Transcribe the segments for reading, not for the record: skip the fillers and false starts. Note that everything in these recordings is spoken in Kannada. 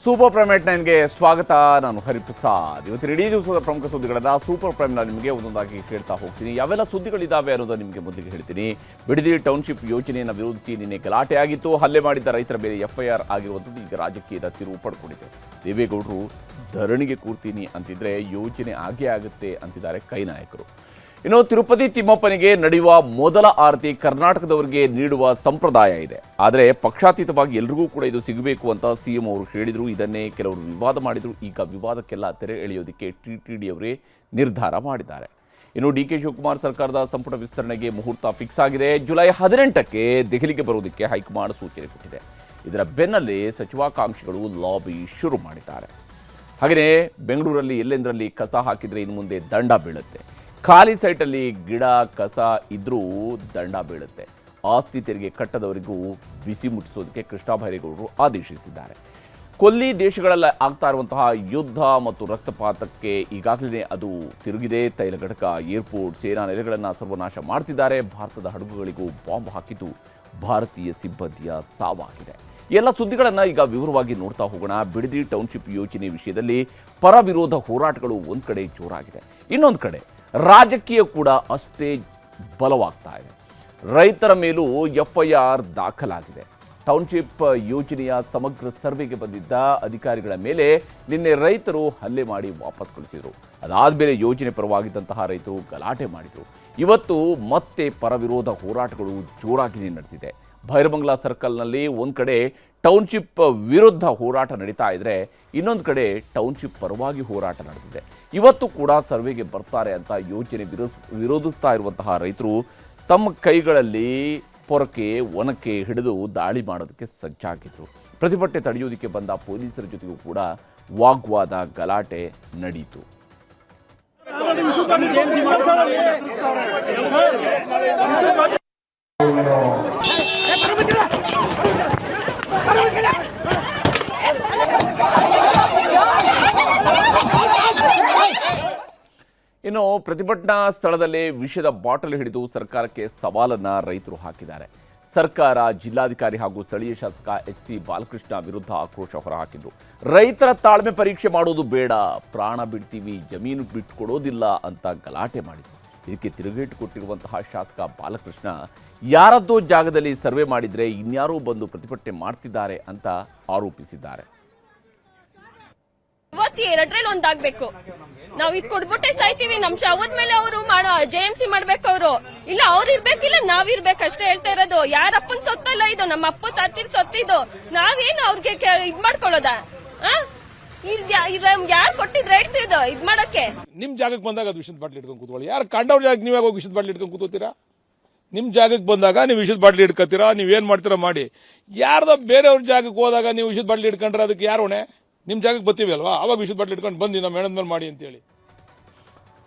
ಸೂಪರ್ ಪ್ರೈಮ್ ನೈನ್ಗೆ ಸ್ವಾಗತ. ನಾನು ಹರಿಪ್ರಸಾದ್. ಇವತ್ತು ಇಡೀ ದಿವಸದ ಪ್ರಮುಖ ಸುದ್ದಿಗಳನ್ನ ಸೂಪರ್ ಪ್ರೈಮ್ನ ನಿಮಗೆ ಒಂದೊಂದಾಗಿ ಹೇಳ್ತಾ ಹೋಗ್ತೀನಿ. ಯಾವೆಲ್ಲ ಸುದ್ದಿಗಳಿದ್ದಾವೆ ಅನ್ನೋದನ್ನು ನಿಮಗೆ ಮೊದಲಿಗೆ ಹೇಳ್ತೀನಿ. ಬಿಡದಿ ಟೌನ್ಶಿಪ್ ಯೋಜನೆಯನ್ನು ವಿರೋಧಿಸಿ ನಿನ್ನೆ ಗಲಾಟೆ ಆಗಿತ್ತು. ಹಲ್ಲೆ ಮಾಡಿದ್ದ ರೈತರ ಮೇಲೆ FIR ಆಗಿರುವಂಥದ್ದು ಈಗ ರಾಜಕೀಯದ ತಿರುವು ಪಡ್ಕೊಂಡಿದೆ. ದೇವೇಗೌಡರು ಧರಣಿಗೆ ಕೂರ್ತೀನಿ ಅಂತಿದ್ರೆ ಯೋಜನೆ ಆಗೇ ಆಗುತ್ತೆ ಅಂತಿದ್ದಾರೆ ಕೈ ನಾಯಕರು. ಇನ್ನು ತಿರುಪತಿ ತಿಮ್ಮಪ್ಪನಿಗೆ ನಡೆಯುವ ಮೊದಲ ಆರತಿ ಕರ್ನಾಟಕದವರಿಗೆ ನೀಡುವ ಸಂಪ್ರದಾಯ ಇದೆ. ಆದರೆ ಪಕ್ಷಾತೀತವಾಗಿ ಎಲ್ರಿಗೂ ಕೂಡ ಇದು ಸಿಗಬೇಕು ಅಂತ CM ಅವರು ಹೇಳಿದರು. ಇದನ್ನೇ ಕೆಲವರು ವಿವಾದ ಮಾಡಿದರು. ಈಗ ವಿವಾದಕ್ಕೆಲ್ಲ ತೆರೆ ಎಳೆಯೋದಕ್ಕೆ TTD ಅವರೇ ನಿರ್ಧಾರ ಮಾಡಿದ್ದಾರೆ. ಇನ್ನು DK ಶಿವಕುಮಾರ್ ಸರ್ಕಾರದ ಸಂಪುಟ ವಿಸ್ತರಣೆಗೆ ಮುಹೂರ್ತ ಫಿಕ್ಸ್ ಆಗಿದೆ. ಜುಲೈ 18ಕ್ಕೆ ದೆಹಲಿಗೆ ಬರುವುದಕ್ಕೆ ಹೈಕಮಾಂಡ್ ಸೂಚನೆ ಕೊಟ್ಟಿದೆ. ಇದರ ಬೆನ್ನಲ್ಲೇ ಸಚಿವಾಕಾಂಕ್ಷಿಗಳು ಲಾಬಿ ಶುರು ಮಾಡಿದ್ದಾರೆ. ಹಾಗೆಯೇ ಬೆಂಗಳೂರಲ್ಲಿ ಎಲ್ಲೆಂದರಲ್ಲಿ ಕಸ ಹಾಕಿದರೆ ಇನ್ನು ಮುಂದೆ ದಂಡ ಬೀಳುತ್ತೆ. ಖಾಲಿ ಸೈಟಲ್ಲಿ ಗಿಡ ಕಸ ಇದ್ರೂ ದಂಡ ಬೀಳುತ್ತೆ. ಆಸ್ತಿ ತೆರಿಗೆ ಕಟ್ಟದವರಿಗೂ ಬಿಸಿ ಮುಟ್ಟಿಸೋದಕ್ಕೆ ಕೃಷ್ಣ ಬೈರೇಗೌಡರು ಆದೇಶಿಸಿದ್ದಾರೆ. ಕೊಲ್ಲಿ ದೇಶಗಳಲ್ಲಿ ಆಗ್ತಾ ಇರುವಂತಹ ಯುದ್ಧ ಮತ್ತು ರಕ್ತಪಾತಕ್ಕೆ ಈಗಾಗಲೇ ಅದು ತಿರುಗಿದೆ. ತೈಲ ಘಟಕ, ಏರ್ಪೋರ್ಟ್, ಸೇನಾ ನೆಲೆಗಳನ್ನು ಸರ್ವನಾಶ ಮಾಡ್ತಿದ್ದಾರೆ. ಭಾರತದ ಹಡಗುಗಳಿಗೂ ಬಾಂಬ್ ಹಾಕಿದ್ದು ಭಾರತೀಯ ಸಿಬ್ಬಂದಿಯ ಸಾವಾಗಿದೆ. ಎಲ್ಲ ಸುದ್ದಿಗಳನ್ನು ಈಗ ವಿವರವಾಗಿ ನೋಡ್ತಾ ಹೋಗೋಣ. ಬಿಡದಿ ಟೌನ್ಶಿಪ್ ಯೋಜನೆ ವಿಷಯದಲ್ಲಿ ಪರ ವಿರೋಧ ಹೋರಾಟಗಳು ಒಂದು ಕಡೆ ಜೋರಾಗಿದೆ. ಇನ್ನೊಂದು ಕಡೆ ರಾಜಕೀಯ ಕೂಡ ಅಷ್ಟೇ ಬಲವಾಗ್ತಾ ಇದೆ. ರೈತರ ಮೇಲೂ FIR ದಾಖಲಾಗಿದೆ. ಟೌನ್ಶಿಪ್ ಯೋಜನೆಯ ಸಮಗ್ರ ಸರ್ವೆಗೆ ಬಂದಿದ್ದ ಅಧಿಕಾರಿಗಳ ಮೇಲೆ ನಿನ್ನೆ ರೈತರು ಹಲ್ಲೆ ಮಾಡಿ ವಾಪಸ್ ಕಳಿಸಿದರು. ಅದಾದಮೇಲೆ ಯೋಜನೆ ಪರವಾಗಿದ್ದಂತಹ ರೈತರು ಗಲಾಟೆ ಮಾಡಿದರು. ಇವತ್ತು ಮತ್ತೆ ಪರವಿರೋಧ ಹೋರಾಟಗಳು ಜೋರಾಗಿ ನಡೆದಿದೆ. ಭೈರಬಂಗ್ಲಾ ಸರ್ಕಲ್ನಲ್ಲಿ ಒಂದು ಕಡೆ ಟೌನ್ಶಿಪ್ ವಿರುದ್ಧ ಹೋರಾಟ ನಡೀತಾ ಇದ್ರೆ, ಇನ್ನೊಂದು ಕಡೆ ಟೌನ್ಶಿಪ್ ಪರವಾಗಿ ಹೋರಾಟ ನಡೆದಿದೆ. ಇವತ್ತು ಕೂಡ ಸರ್ವೆಗೆ ಬರ್ತಾರೆ ಅಂತ ಯೋಜನೆ ವಿರೋಧಿಸ್ತಾ ಇರುವಂತಹ ರೈತರು ತಮ್ಮ ಕೈಗಳಲ್ಲಿ ಪೊರಕೆ ಒನಕೆ ಹಿಡಿದು ದಾಳಿ ಮಾಡೋದಕ್ಕೆ ಸಜ್ಜಾಗಿದ್ರು. ಪ್ರತಿಭಟನೆ ತಡೆಯುವುದಕ್ಕೆ ಬಂದ ಪೊಲೀಸರ ಜೊತೆಗೂ ಕೂಡ ವಾಗ್ವಾದ ಗಲಾಟೆ ನಡೆಯಿತು. ಇನ್ನು ಪ್ರತಿಭಟನಾ ಸ್ಥಳದಲ್ಲೇ ವಿಷದ ಬಾಟಲ್ ಹಿಡಿದು ಸರ್ಕಾರಕ್ಕೆ ಸವಾಲನ್ನ ರೈತರು ಹಾಕಿದ್ದಾರೆ. ಸರ್ಕಾರ, ಜಿಲ್ಲಾಧಿಕಾರಿ ಹಾಗೂ ಸ್ಥಳೀಯ ಶಾಸಕ SC ಬಾಲಕೃಷ್ಣ ವಿರುದ್ಧ ಆಕ್ರೋಶ ಹೊರಹಾಕಿದ್ರು. ರೈತರ ತಾಳ್ಮೆ ಪರೀಕ್ಷೆ ಮಾಡೋದು ಬೇಡ, ಪ್ರಾಣ ಬಿಡ್ತೀವಿ, ಜಮೀನು ಬಿಟ್ಕೊಡೋದಿಲ್ಲ ಅಂತ ಗಲಾಟೆ ಮಾಡಿದ್ರು. ಇದಕ್ಕೆ ತಿರುಗೇಟು ಕೊಟ್ಟಿರುವಂತಹ ಶಾಸಕ ಬಾಲಕೃಷ್ಣ ಯಾರದ್ದೋ ಜಾಗದಲ್ಲಿ ಸರ್ವೆ ಮಾಡಿದ್ರೆ ಇನ್ಯಾರೋ ಬಂದು ಪ್ರತಿಭಟನೆ ಮಾಡ್ತಿದ್ದಾರೆ ಅಂತ ಆರೋಪಿಸಿದ್ದಾರೆ. ಎರಡರಲ್ಲಿ ಒಂದಾಗ್ಬೇಕು. ನಾವ್ ಇದ್ ಕೊಡ್ಬಿಟ್ಟೆ ಸಾಯ್ತೀವಿ. ನಮ್ ಶವದ ಮೇಲೆ ಅವರು ಮಾಡೋ JMC ಮಾಡ್ಬೇಕು. ಅವರು ಇಲ್ಲ ಅವ್ರು ಇರ್ಬೇಕಿಲ್ಲ ನಾವ್ ಇರ್ಬೇಕಷ್ಟೇ ಹೇಳ್ತಾ ಇರೋದು. ಯಾರಪ್ಪನ್ ಸೊತ್ತಲ್ಲ ಇದು, ನಮ್ಮ ಅಪ್ಪ ತಾತಿರ್ ಸೊತ್ತಿದ್ದು. ನಾವೇನು ಅವ್ರಿಗೆ ಇದ್ ಮಾಡ್ಕೊಳ್ಳೋದ? ಯಾರು ಕೊಟ್ಟಿದ್ ರೈಟ್ಸ್ ಇದು ಇದ್ ಮಾಡಕ್ಕೆ? ನಿಮ್ ಜಾಗಕ್ಕೆ ಬಂದಾಗ ಅದು ವಿಷದ ಬಾಟ್ಲಿ ಇಟ್ಕೊಂಡು ಕೂತ್ಕೊಳ್ಳಿ. ಯಾರು ಕಂಡವ್ರ ಜಾಗಕ್ಕೆ ನೀವಾಗ ಹೋಗಿ ವಿಷದ ಬಾಟ್ಲಿ ಇಟ್ಕೊಂಡು ಕೂತ್ಕೋತೀರಾ? ನಿಮ್ ಜಾಗಕ್ಕೆ ಬಂದಾಗ ನೀವು ವಿಷದ ಬಾಟ್ಲಿ ಇಟ್ಕೋತೀರಾ, ನೀವೇನ್ ಮಾಡ್ತೀರಾ ಮಾಡಿ. ಯಾರ್ದೋ ಬೇರೆಯವ್ರ ಜಾಗಕ್ಕೆ ಹೋದಾಗ ನೀವು ವಿಷದ ಬಾಟ್ಲಿ ಇಟ್ಕೊಂಡ್ರೆ ಅದಕ್ಕೆ ಯಾರು ಹೊಣೆ? ನಿಮ್ ಜಾಗಕ್ಕೆ ಬರ್ತೀವಿ ಅಲ್ವಾ, ಅವಾಗ ವಿಷದ ಬಾಟ್ಲಿ ಇಟ್ಕೊಂಡು ಬಂದು ನಮ್ಮ ಮೇಣದ ಮೇಲೆ ಮಾಡಿ ಅಂತೇಳಿ.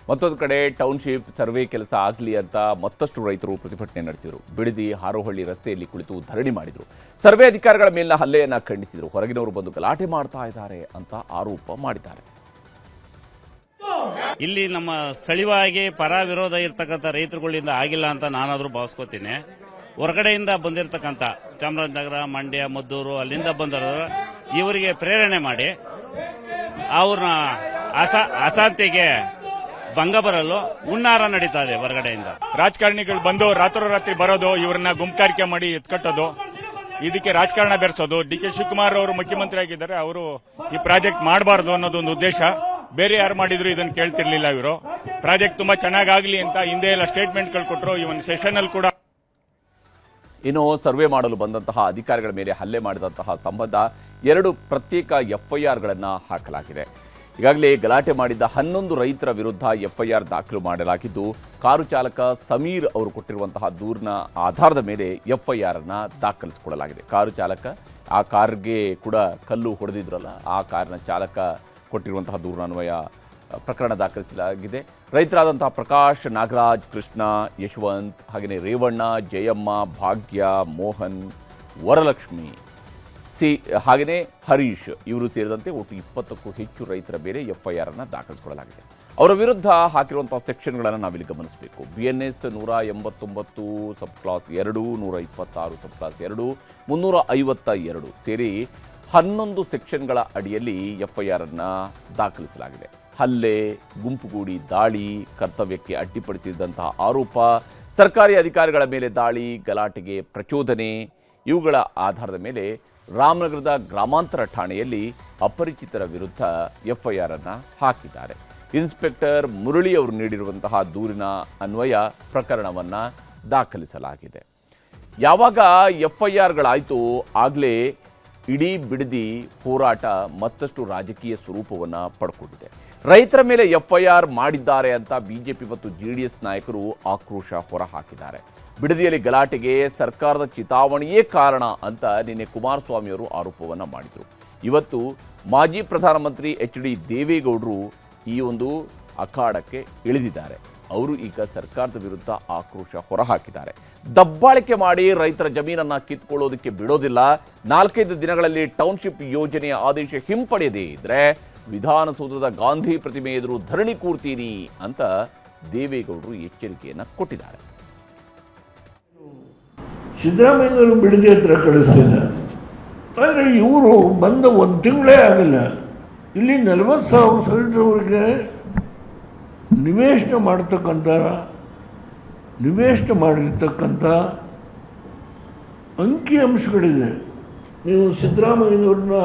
ಮತ್ತೊಂದು ಕಡೆ ಟೌನ್ಶಿಪ್ ಸರ್ವೆ ಕೆಲಸ ಆಗಲಿ ಅಂತ ಮತ್ತಷ್ಟು ರೈತರು ಪ್ರತಿಭಟನೆ ನಡೆಸಿದರು. ಬಿಡದಿ ಹಾರೋಹಳ್ಳಿ ರಸ್ತೆಯಲ್ಲಿ ಕುಳಿತು ಧರಣಿ ಮಾಡಿದರು. ಸರ್ವೆ ಅಧಿಕಾರಿಗಳ ಮೇಲಿನ ಹಲ್ಲೆಯನ್ನು ಖಂಡಿಸಿದರು. ಹೊರಗಿನವರು ಬಂದು ಗಲಾಟೆ ಮಾಡ್ತಾ ಇದ್ದಾರೆ ಅಂತ ಆರೋಪ ಮಾಡಿದ್ದಾರೆ. ಇಲ್ಲಿ ನಮ್ಮ ಸ್ಥಳೀಯವಾಗಿ ಪರ ವಿರೋಧ ಇರ್ತಕ್ಕಂಥ ರೈತರುಗಳಿಂದ ಆಗಿಲ್ಲ ಅಂತ ನಾನಾದ್ರೂ ಭಾವಿಸ್ಕೋತೀನಿ. ಹೊರಗಡೆಯಿಂದ ಬಂದಿರತಕ್ಕಂಥ ಚಾಮರಾಜನಗರ, ಮಂಡ್ಯ, ಮದ್ದೂರು ಅಲ್ಲಿಂದ ಬಂದವರು ಇವರಿಗೆ ಪ್ರೇರಣೆ ಮಾಡಿ ಅವ್ರನ್ನ ಅಶಾಂತಿಗೆ ಭಂಗ ಬರಲು ಹುನ್ನಾರ ನಡೀತಾ ಇದೆ ಹೊರಗಡೆಯಿಂದ. ರಾಜಕಾರಣಿಗಳು ಬಂದು ರಾತ್ರೋರಾತ್ರಿ ಬರೋದು, ಇವರನ್ನ ಗುಂಪುಗಾರಿಕೆ ಮಾಡಿ ಎತ್ಕಟ್ಟೋದು, ಇದಕ್ಕೆ ರಾಜಕಾರಣ ಬೆರೆಸೋದು. DK ಶಿವಕುಮಾರ್ ಅವರು ಮುಖ್ಯಮಂತ್ರಿ ಆಗಿದ್ದಾರೆ, ಅವರು ಈ ಪ್ರಾಜೆಕ್ಟ್ ಮಾಡಬಾರದು ಅನ್ನೋದೊಂದು ಉದ್ದೇಶ. ಬೇರೆ ಯಾರು ಮಾಡಿದ್ರು ಇದನ್ನು ಕೇಳ್ತಿರ್ಲಿಲ್ಲ. ಇವರು ಪ್ರಾಜೆಕ್ಟ್ ತುಂಬಾ ಚೆನ್ನಾಗಾಗ್ಲಿ ಅಂತ ಹಿಂದೆ ಎಲ್ಲ ಸ್ಟೇಟ್ಮೆಂಟ್ಗಳು ಕೊಟ್ಟರು. ಇವನ್ ಸೆಷನ್ ಅಲ್ಲಿ ಕೂಡ ಇನ್ನು ಸರ್ವೆ ಮಾಡಲು ಬಂದಂತಹ ಅಧಿಕಾರಿಗಳ ಮೇಲೆ ಹಲ್ಲೆ ಮಾಡಿದಂತಹ ಸಂಬಂಧ 2 ಪ್ರತ್ಯೇಕ FIRಗಳನ್ನು ಹಾಕಲಾಗಿದೆ. ಈಗಾಗಲೇ ಗಲಾಟೆ ಮಾಡಿದ್ದ 11 ರೈತರ ವಿರುದ್ಧ FIR ದಾಖಲು ಮಾಡಲಾಗಿದ್ದು, ಕಾರು ಚಾಲಕ ಸಮೀರ್ ಅವರು ಕೊಟ್ಟಿರುವಂತಹ ದೂರಿನ ಆಧಾರದ ಮೇಲೆ FIR ಅನ್ನು ದಾಖಲಿಸಿಕೊಳ್ಳಲಾಗಿದೆ. ಕಾರು ಚಾಲಕ, ಆ ಕಾರ್ಗೆ ಕೂಡ ಕಲ್ಲು ಹೊಡೆದಿದ್ರಲ್ಲ, ಆ ಕಾರಿನ ಚಾಲಕ ಕೊಟ್ಟಿರುವಂತಹ ದೂರಿನ ಅನ್ವಯ ಪ್ರಕರಣ ದಾಖಲಿಸಲಾಗಿದೆ. ರೈತರಾದಂತಹ ಪ್ರಕಾಶ್, ನಾಗರಾಜ್, ಕೃಷ್ಣ, ಯಶವಂತ್, ಹಾಗೆಯೇ ರೇವಣ್ಣ, ಜಯಮ್ಮ, ಭಾಗ್ಯ, ಮೋಹನ್, ವರಲಕ್ಷ್ಮಿ, ಹಾಗೆಯೇ ಹರೀಶ್ ಇವರು ಸೇರಿದಂತೆ ಒಟ್ಟು 20ಕ್ಕೂ ಹೆಚ್ಚು ರೈತರ ಮೇಲೆ FIR ಅನ್ನು ದಾಖಲಿಸಿಕೊಳ್ಳಲಾಗಿದೆ. ಅವರ ವಿರುದ್ಧ ಹಾಕಿರುವಂತಹ ಸೆಕ್ಷನ್ಗಳನ್ನು ನಾವಿಲ್ಲಿ ಗಮನಿಸಬೇಕು. BNS 189 ಸಬ್ ಕ್ಲಾಸ್ 2, 126 ಸಬ್ ಕ್ಲಾಸ್ 2, 352 ಸೇರಿ 11 ಸೆಕ್ಷನ್ಗಳ ಅಡಿಯಲ್ಲಿ FIR ಅನ್ನು ದಾಖಲಿಸಲಾಗಿದೆ. ಹಲ್ಲೆ, ಗುಂಪುಗೂಡಿ ದಾಳಿ, ಕರ್ತವ್ಯಕ್ಕೆ ಅಡ್ಡಿಪಡಿಸಿದಂತಹ ಆರೋಪ, ಸರ್ಕಾರಿ ಅಧಿಕಾರಿಗಳ ಮೇಲೆ ದಾಳಿ, ಗಲಾಟೆಗೆ ಪ್ರಚೋದನೆ, ಇವುಗಳ ಆಧಾರದ ಮೇಲೆ ರಾಮನಗರದ ಗ್ರಾಮಾಂತರ ಠಾಣೆಯಲ್ಲಿ ಅಪರಿಚಿತರ ವಿರುದ್ಧ FIR ಅನ್ನು ಹಾಕಿದ್ದಾರೆ. ಇನ್ಸ್ಪೆಕ್ಟರ್ ಮುರಳಿ ಅವರು ನೀಡಿರುವಂತಹ ದೂರಿನ ಅನ್ವಯ ಪ್ರಕರಣವನ್ನು ದಾಖಲಿಸಲಾಗಿದೆ. ಯಾವಾಗ FIRಗಳಾಯಿತು ಆಗಲೇ ಇಡೀ ಬಿಡದಿ ಹೋರಾಟ ಮತ್ತಷ್ಟು ರಾಜಕೀಯ ಸ್ವರೂಪವನ್ನು ಪಡ್ಕೊಂಡಿದೆ. ರೈತರ ಮೇಲೆ FIR ಮಾಡಿದ್ದಾರೆ ಅಂತ ಬಿಜೆಪಿ ಮತ್ತು JDS ನಾಯಕರು ಆಕ್ರೋಶ ಹೊರಹಾಕಿದ್ದಾರೆ. ಬಿಡದಿಯಲ್ಲಿ ಗಲಾಟೆಗೆ ಸರ್ಕಾರದ ಚಿತಾವಣೆಯೇ ಕಾರಣ ಅಂತ ನಿನ್ನೆ ಕುಮಾರಸ್ವಾಮಿ ಅವರು ಆರೋಪವನ್ನು ಮಾಡಿದರು. ಇವತ್ತು ಮಾಜಿ ಪ್ರಧಾನಮಂತ್ರಿ HD ದೇವೇಗೌಡರು ಈ ಒಂದು ಅಖಾಡಕ್ಕೆ ಇಳಿದಿದ್ದಾರೆ. ಅವರು ಈಗ ಸರ್ಕಾರದ ವಿರುದ್ಧ ಆಕ್ರೋಶ ಹೊರಹಾಕಿದ್ದಾರೆ. ದಬ್ಬಾಳಿಕೆ ಮಾಡಿ ರೈತರ ಜಮೀನನ್ನು ಕಿತ್ಕೊಳ್ಳೋದಕ್ಕೆ ಬಿಡೋದಿಲ್ಲ, 4-5 ದಿನಗಳಲ್ಲಿ ಟೌನ್ಶಿಪ್ ಯೋಜನೆಯ ಆದೇಶ ಹಿಂಪಡೆಯದೇ ಇದ್ರೆ ವಿಧಾನಸೌಧದ ಗಾಂಧಿ ಪ್ರತಿಮೆ ಎದುರು ಧರಣಿ ಕೂರ್ತೀನಿ ಅಂತ ದೇವೇಗೌಡರು ಎಚ್ಚರಿಕೆಯನ್ನು ಕೊಟ್ಟಿದ್ದಾರೆ. ಸಿದ್ದರಾಮಯ್ಯನವರು ಬಿಡದಿ ಹತ್ರ ಕಳಿಸ್ತಿದ್ದ, ಆದರೆ ಇವರು ಬಂದ 1 ತಿಂಗಳೇ ಆಗಿಲ್ಲ. ಇಲ್ಲಿ 40,000 ಸೈಟ್ರವರಿಗೆ ನಿವೇಶನ ಮಾಡಿರ್ತಕ್ಕಂಥ ಅಂಕಿಅಂಶಗಳಿದೆ. ನೀವು ಸಿದ್ದರಾಮಯ್ಯನವ್ರನ್ನ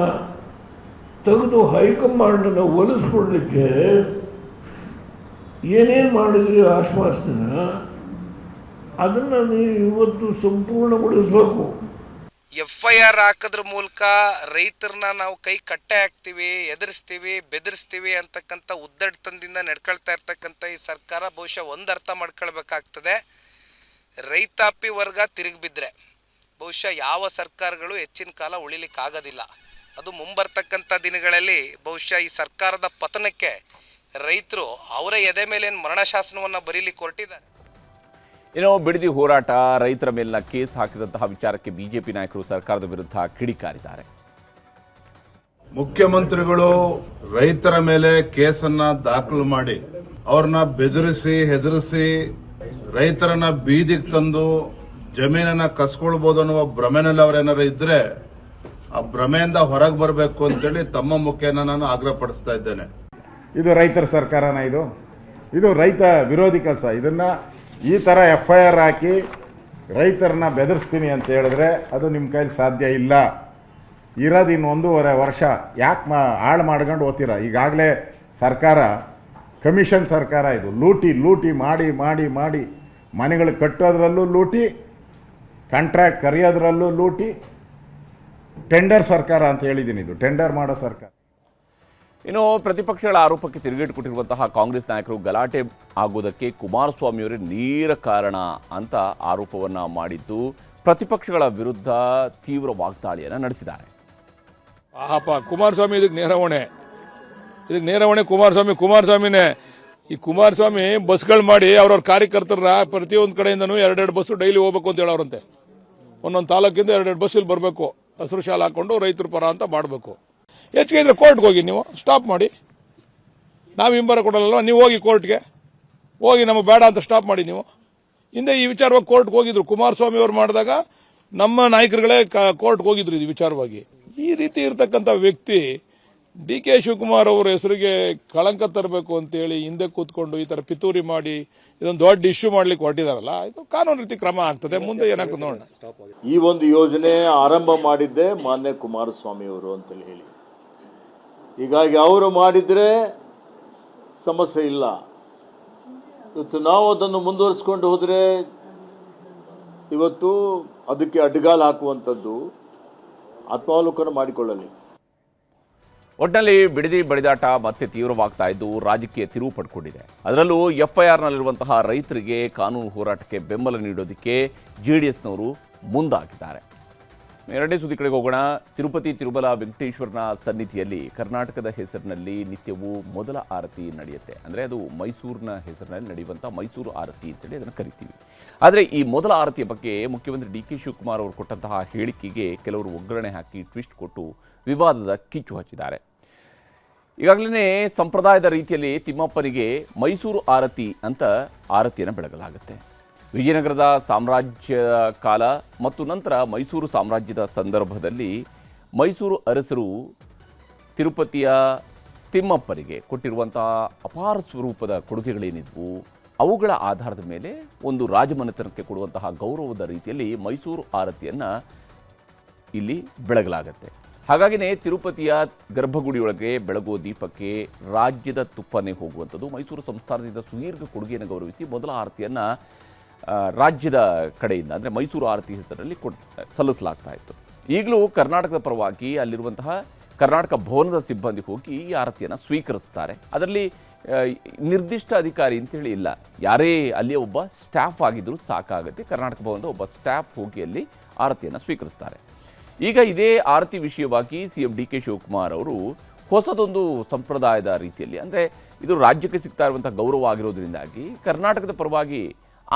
ತೆಗೆದು ಹೈಕಮಾಂಡನ್ನು ಒಲಿಸ್ಕೊಡ್ಲಿಕ್ಕೆ ಏನೇನು ಮಾಡಿದ್ರಿ ಆಶ್ವಾಸನ, ಅದನ್ನು ನೀವು ಇವತ್ತು ಸಂಪೂರ್ಣಗೊಳಿಸಬೇಕು. FIR ಹಾಕೋದ್ರ ಮೂಲಕ ರೈತರನ್ನ ನಾವು ಕೈ ಕಟ್ಟೆ ಹಾಕ್ತೀವಿ, ಎದುರಿಸ್ತೀವಿ, ಬೆದರಿಸ್ತೀವಿ ಅಂತಕ್ಕಂಥ ಉದ್ದಟತನದಿಂದ ನಡ್ಕೊಳ್ತಾ ಇರ್ತಕ್ಕಂಥ ಈ ಸರ್ಕಾರ ಬಹುಶಃ ಒಂದು ಅರ್ಥ ಮಾಡ್ಕೊಳ್ಬೇಕಾಗ್ತದೆ, ರೈತಾಪಿ ವರ್ಗ ತಿರುಗಿಬಿದ್ರೆ ಬಹುಶಃ ಯಾವ ಸರ್ಕಾರಗಳು ಹೆಚ್ಚಿನ ಕಾಲ ಉಳಿಲಿಕ್ಕಾಗೋದಿಲ್ಲ. ಅದು ಮುಂಬರ್ತಕ್ಕಂಥ ದಿನಗಳಲ್ಲಿ ಬಹುಶಃ ಈ ಸರ್ಕಾರದ ಪತನಕ್ಕೆ ರೈತರು ಅವರ ಎದೆ ಮೇಲೆ ಮರಣಶಾಸನವನ್ನು ಬರೀಲಿಕ್ಕೆ ಹೊರಟಿದ್ದಾರೆ. ಏನೋ ಬಿಡದಿ ಹೋರಾಟ, ರೈತರ ಮೇಲಿನ ಕೇಸ್ ಹಾಕಿದಂತಹ ವಿಚಾರಕ್ಕೆ ಬಿಜೆಪಿ ನಾಯಕರು ಸರ್ಕಾರದ ವಿರುದ್ಧ ಕಿಡಿಕಾರಿದ್ದಾರೆ. ಮುಖ್ಯಮಂತ್ರಿಗಳು ರೈತರ ಮೇಲೆ ಕೇಸನ್ನ ದಾಖಲು ಮಾಡಿ ಅವ್ರನ್ನ ಬೆದರಿಸಿ ಹೆದರಿಸಿ ರೈತರನ್ನ ಬೀದಿಗೆ ತಂದು ಜಮೀನನ್ನ ಕಸ್ಕೊಳ್ಬಹುದು ಅನ್ನುವ ಭ್ರಮೆನಲ್ಲಿ ಅವರೇನಾರು ಇದ್ರೆ ಆ ಭ್ರಮೆಯಿಂದ ಹೊರಗೆ ಬರಬೇಕು ಅಂತೇಳಿ ತಮ್ಮ ಮುಖೇನ ನಾನು ಆಗ್ರಹ ಪಡಿಸ್ತಾ ಇದ್ದೇನೆ. ಇದು ರೈತರ ಸರ್ಕಾರನ? ಇದು ರೈತ ವಿರೋಧಿ ಕೆಲಸ. ಇದನ್ನ ಈ ಥರ FIR ಹಾಕಿ ರೈತರನ್ನ ಬೆದರಿಸ್ತೀನಿ ಅಂತ ಹೇಳಿದ್ರೆ ಅದು ನಿಮ್ಮ ಕೈಲಿ ಸಾಧ್ಯ ಇಲ್ಲ. ಇರೋದು ಇನ್ನು 1.5 ವರ್ಷ, ಯಾಕೆ ಹಾಳು ಮಾಡ್ಕೊಂಡು ಹೋಗ್ತೀರಾ? ಈಗಾಗಲೇ ಸರ್ಕಾರ ಕಮಿಷನ್ ಸರ್ಕಾರ, ಇದು ಲೂಟಿ ಮಾಡಿ ಮಾಡಿ ಮಾಡಿ ಮನೆಗಳು ಕಟ್ಟೋದ್ರಲ್ಲೂ ಲೂಟಿ, ಕಾಂಟ್ರಾಕ್ಟ್ ಕರೆಯೋದ್ರಲ್ಲೂ ಲೂಟಿ, ಟೆಂಡರ್ ಸರ್ಕಾರ ಅಂತ ಹೇಳಿದ್ದೀನಿ. ಇದು ಟೆಂಡರ್ ಮಾಡೋ ಸರ್ಕಾರ. ಇನ್ನು ಪ್ರತಿಪಕ್ಷಗಳ ಆರೋಪಕ್ಕೆ ತಿರುಗೇಟು ಕೊಟ್ಟಿರುವಂತಹ ಕಾಂಗ್ರೆಸ್ ನಾಯಕರು ಗಲಾಟೆ ಆಗುವುದಕ್ಕೆ ಕುಮಾರಸ್ವಾಮಿಯವರೇ ನೇರ ಕಾರಣ ಅಂತ ಆರೋಪವನ್ನು ಮಾಡಿದ್ದು, ಪ್ರತಿಪಕ್ಷಗಳ ವಿರುದ್ಧ ತೀವ್ರ ವಾಗ್ದಾಳಿಯನ್ನು ನಡೆಸಿದ್ದಾರೆ. ಕುಮಾರಸ್ವಾಮಿ ಇದಕ್ಕೆ ನೇರವಣೆ ಕುಮಾರಸ್ವಾಮಿನೇ. ಈ ಕುಮಾರಸ್ವಾಮಿ ಬಸ್ಗಳು ಮಾಡಿ ಅವ್ರವ್ರ ಕಾರ್ಯಕರ್ತರ ಪ್ರತಿಯೊಂದು ಕಡೆಯಿಂದನೂ 2 ಬಸ್ಸು ಡೈಲಿ ಹೋಗ್ಬೇಕು ಅಂತ ಹೇಳೋರಂತೆ. ಒಂದೊಂದು ತಾಲೂಕಿಂದ 2 ಬಸ್ ಇಲ್ಲಿ ಬರಬೇಕು, ಹಸಿರು ಶಾಲೆ ಹಾಕೊಂಡು ರೈತರ ಪರ ಅಂತ ಮಾಡಬೇಕು. ಹೆಚ್ಚಿಗೆ ಇದ್ರೆ ಕೋರ್ಟ್ಗೆ ಹೋಗಿ, ನೀವು ಸ್ಟಾಪ್ ಮಾಡಿ, ನಾವು ಹಿಂಬರ ಕೊಡಲ್ಲ, ನೀವು ಹೋಗಿ ಕೋರ್ಟ್ಗೆ ಹೋಗಿ ನಮಗೆ ಬೇಡ ಅಂತ ಸ್ಟಾಪ್ ಮಾಡಿ. ನೀವು ಹಿಂದೆ ಈ ವಿಚಾರವಾಗಿ ಕೋರ್ಟ್ಗೆ ಹೋಗಿದ್ರು, ಕುಮಾರಸ್ವಾಮಿ ಅವರು ಮಾಡಿದಾಗ ನಮ್ಮ ನಾಯಕರುಗಳೇ ಕೋರ್ಟ್ಗೆ ಹೋಗಿದ್ರು ಈ ವಿಚಾರವಾಗಿ. ಈ ರೀತಿ ಇರ್ತಕ್ಕಂಥ ವ್ಯಕ್ತಿ DK ಶಿವಕುಮಾರ್ ಅವರ ಹೆಸರಿಗೆ ಕಳಂಕ ತರಬೇಕು ಅಂತೇಳಿ ಹಿಂದೆ ಕೂತ್ಕೊಂಡು ಈ ಥರ ಪಿತೂರಿ ಮಾಡಿ ಇದೊಂದು ದೊಡ್ಡ ಇಶ್ಯೂ ಮಾಡ್ಲಿಕ್ಕೆ ಹೊರಟಿದಾರಲ್ಲ, ಇದು ಕಾನೂನು ರೀತಿ ಕ್ರಮ ಆಗ್ತದೆ. ಮುಂದೆ ಏನಾಗ್ತದೆ ನೋಡೋಣ. ಈ ಒಂದು ಯೋಜನೆ ಆರಂಭ ಮಾಡಿದ್ದೆ ಮಾನ್ಯ ಕುಮಾರಸ್ವಾಮಿ ಅವರು ಅಂತೇಳಿ ಹೇಳಿ, ಹೀಗಾಗಿ ಅವರು ಮಾಡಿದರೆ ಸಮಸ್ಯೆ ಇಲ್ಲ. ಇವತ್ತು ನಾವು ಅದನ್ನು ಮುಂದುವರಿಸ್ಕೊಂಡು ಹೋದರೆ ಇವತ್ತು ಅದಕ್ಕೆ ಅಡ್ಡಗಾಲು ಹಾಕುವಂಥದ್ದು ಆತ್ಮಾವಲೋಕನ ಮಾಡಿಕೊಳ್ಳಲಿ. ಒಟ್ಟಿನಲ್ಲಿ ಬಿಡದಿ ಬಡಿದಾಟ ಮತ್ತೆ ತೀವ್ರವಾಗ್ತಾ ಇದ್ದು ರಾಜಕೀಯ ತಿರುವು ಪಡ್ಕೊಂಡಿದೆ. ಅದರಲ್ಲೂ FIRನಲ್ಲಿರುವಂತಹ ರೈತರಿಗೆ ಕಾನೂನು ಹೋರಾಟಕ್ಕೆ ಬೆಂಬಲ ನೀಡೋದಕ್ಕೆ JDSನವರು ಮುಂದಾಗಿದ್ದಾರೆ. ಎರಡನೇ ಸುದ್ದಿ ಕಡೆಗೆ ಹೋಗೋಣ. ತಿರುಪತಿ ತಿರುಮಲ ವೆಂಕಟೇಶ್ವರನ ಸನ್ನಿಧಿಯಲ್ಲಿ ಕರ್ನಾಟಕದ ಹೆಸರಿನಲ್ಲಿ ನಿತ್ಯವೂ ಮೊದಲ ಆರತಿ ನಡೆಯುತ್ತೆ. ಅಂದರೆ ಅದು ಮೈಸೂರಿನ ಹೆಸರಿನಲ್ಲಿ ನಡೆಯುವಂಥ ಮೈಸೂರು ಆರತಿ ಅಂತೇಳಿ ಅದನ್ನು ಕರಿತೀವಿ. ಆದರೆ ಈ ಮೊದಲ ಆರತಿಯ ಬಗ್ಗೆ ಮುಖ್ಯಮಂತ್ರಿ DK ಶಿವಕುಮಾರ್ ಅವರು ಕೊಟ್ಟಂತಹ ಹೇಳಿಕೆಗೆ ಕೆಲವರು ಒಗ್ಗರಣೆ ಹಾಕಿ ಟ್ವಿಸ್ಟ್ ಕೊಟ್ಟು ವಿವಾದದ ಕಿಚ್ಚು ಹಚ್ಚಿದ್ದಾರೆ. ಈಗಾಗಲೇ ಸಂಪ್ರದಾಯದ ರೀತಿಯಲ್ಲಿ ತಿಮ್ಮಪ್ಪನಿಗೆ ಮೈಸೂರು ಆರತಿ ಅಂತ ಆರತಿಯನ್ನು ಬೆಳಗಲಾಗುತ್ತೆ. ವಿಜಯನಗರದ ಸಾಮ್ರಾಜ್ಯ ಕಾಲ ಮತ್ತು ನಂತರ ಮೈಸೂರು ಸಾಮ್ರಾಜ್ಯದ ಸಂದರ್ಭದಲ್ಲಿ ಮೈಸೂರು ಅರಸರು ತಿರುಪತಿಯ ತಿಮ್ಮಪ್ಪರಿಗೆ ಕೊಟ್ಟಿರುವಂತಹ ಅಪಾರ ಸ್ವರೂಪದ ಕೊಡುಗೆಗಳೇನಿದ್ವು ಅವುಗಳ ಆಧಾರದ ಮೇಲೆ ಒಂದು ರಾಜಮನೆತನಕ್ಕೆ ಕೊಡುವಂತಹ ಗೌರವದ ರೀತಿಯಲ್ಲಿ ಮೈಸೂರು ಆರತಿಯನ್ನು ಇಲ್ಲಿ ಬೆಳಗಲಾಗತ್ತೆ. ಹಾಗಾಗಿನೇ ತಿರುಪತಿಯ ಗರ್ಭಗುಡಿಯೊಳಗೆ ಬೆಳಗೋ ದೀಪಕ್ಕೆ ರಾಜ್ಯದ ತುಪ್ಪನೇ ಹೋಗುವಂಥದ್ದು. ಮೈಸೂರು ಸಂಸ್ಥಾನದಿಂದ ಸುದೀರ್ಘ ಕೊಡುಗೆಯನ್ನು ಗೌರವಿಸಿ ಮೊದಲ ಆರತಿಯನ್ನು ರಾಜ್ಯದ ಕಡೆಯಿಂದ ಅಂದರೆ ಮೈಸೂರು ಆರತಿ ಹೆಸರಲ್ಲಿ ಸಲ್ಲಿಸಲಾಗ್ತಾ ಇತ್ತು. ಈಗಲೂ ಕರ್ನಾಟಕದ ಪರವಾಗಿ ಅಲ್ಲಿರುವಂತಹ ಕರ್ನಾಟಕ ಭವನದ ಸಿಬ್ಬಂದಿ ಹೋಗಿ ಈ ಆರತಿಯನ್ನು ಸ್ವೀಕರಿಸ್ತಾರೆ. ಅದರಲ್ಲಿ ನಿರ್ದಿಷ್ಟ ಅಧಿಕಾರಿ ಅಂತೇಳಿ ಇಲ್ಲ, ಯಾರೇ ಅಲ್ಲಿಯ ಒಬ್ಬ ಸ್ಟಾಫ್ ಆಗಿದ್ದರೂ ಸಾಕಾಗುತ್ತೆ. ಕರ್ನಾಟಕ ಭವನದ ಒಬ್ಬ ಸ್ಟಾಫ್ ಹೋಗಿ ಅಲ್ಲಿ ಆರತಿಯನ್ನು ಸ್ವೀಕರಿಸ್ತಾರೆ. ಈಗ ಇದೇ ಆರತಿ ವಿಷಯವಾಗಿ CM DK ಶಿವಕುಮಾರ್ ಅವರು ಹೊಸದೊಂದು ಸಂಪ್ರದಾಯದ ರೀತಿಯಲ್ಲಿ, ಅಂದರೆ ಇದು ರಾಜ್ಯಕ್ಕೆ ಸಿಗ್ತಾ ಇರುವಂಥ ಗೌರವ ಆಗಿರೋದ್ರಿಂದಾಗಿ ಕರ್ನಾಟಕದ ಪರವಾಗಿ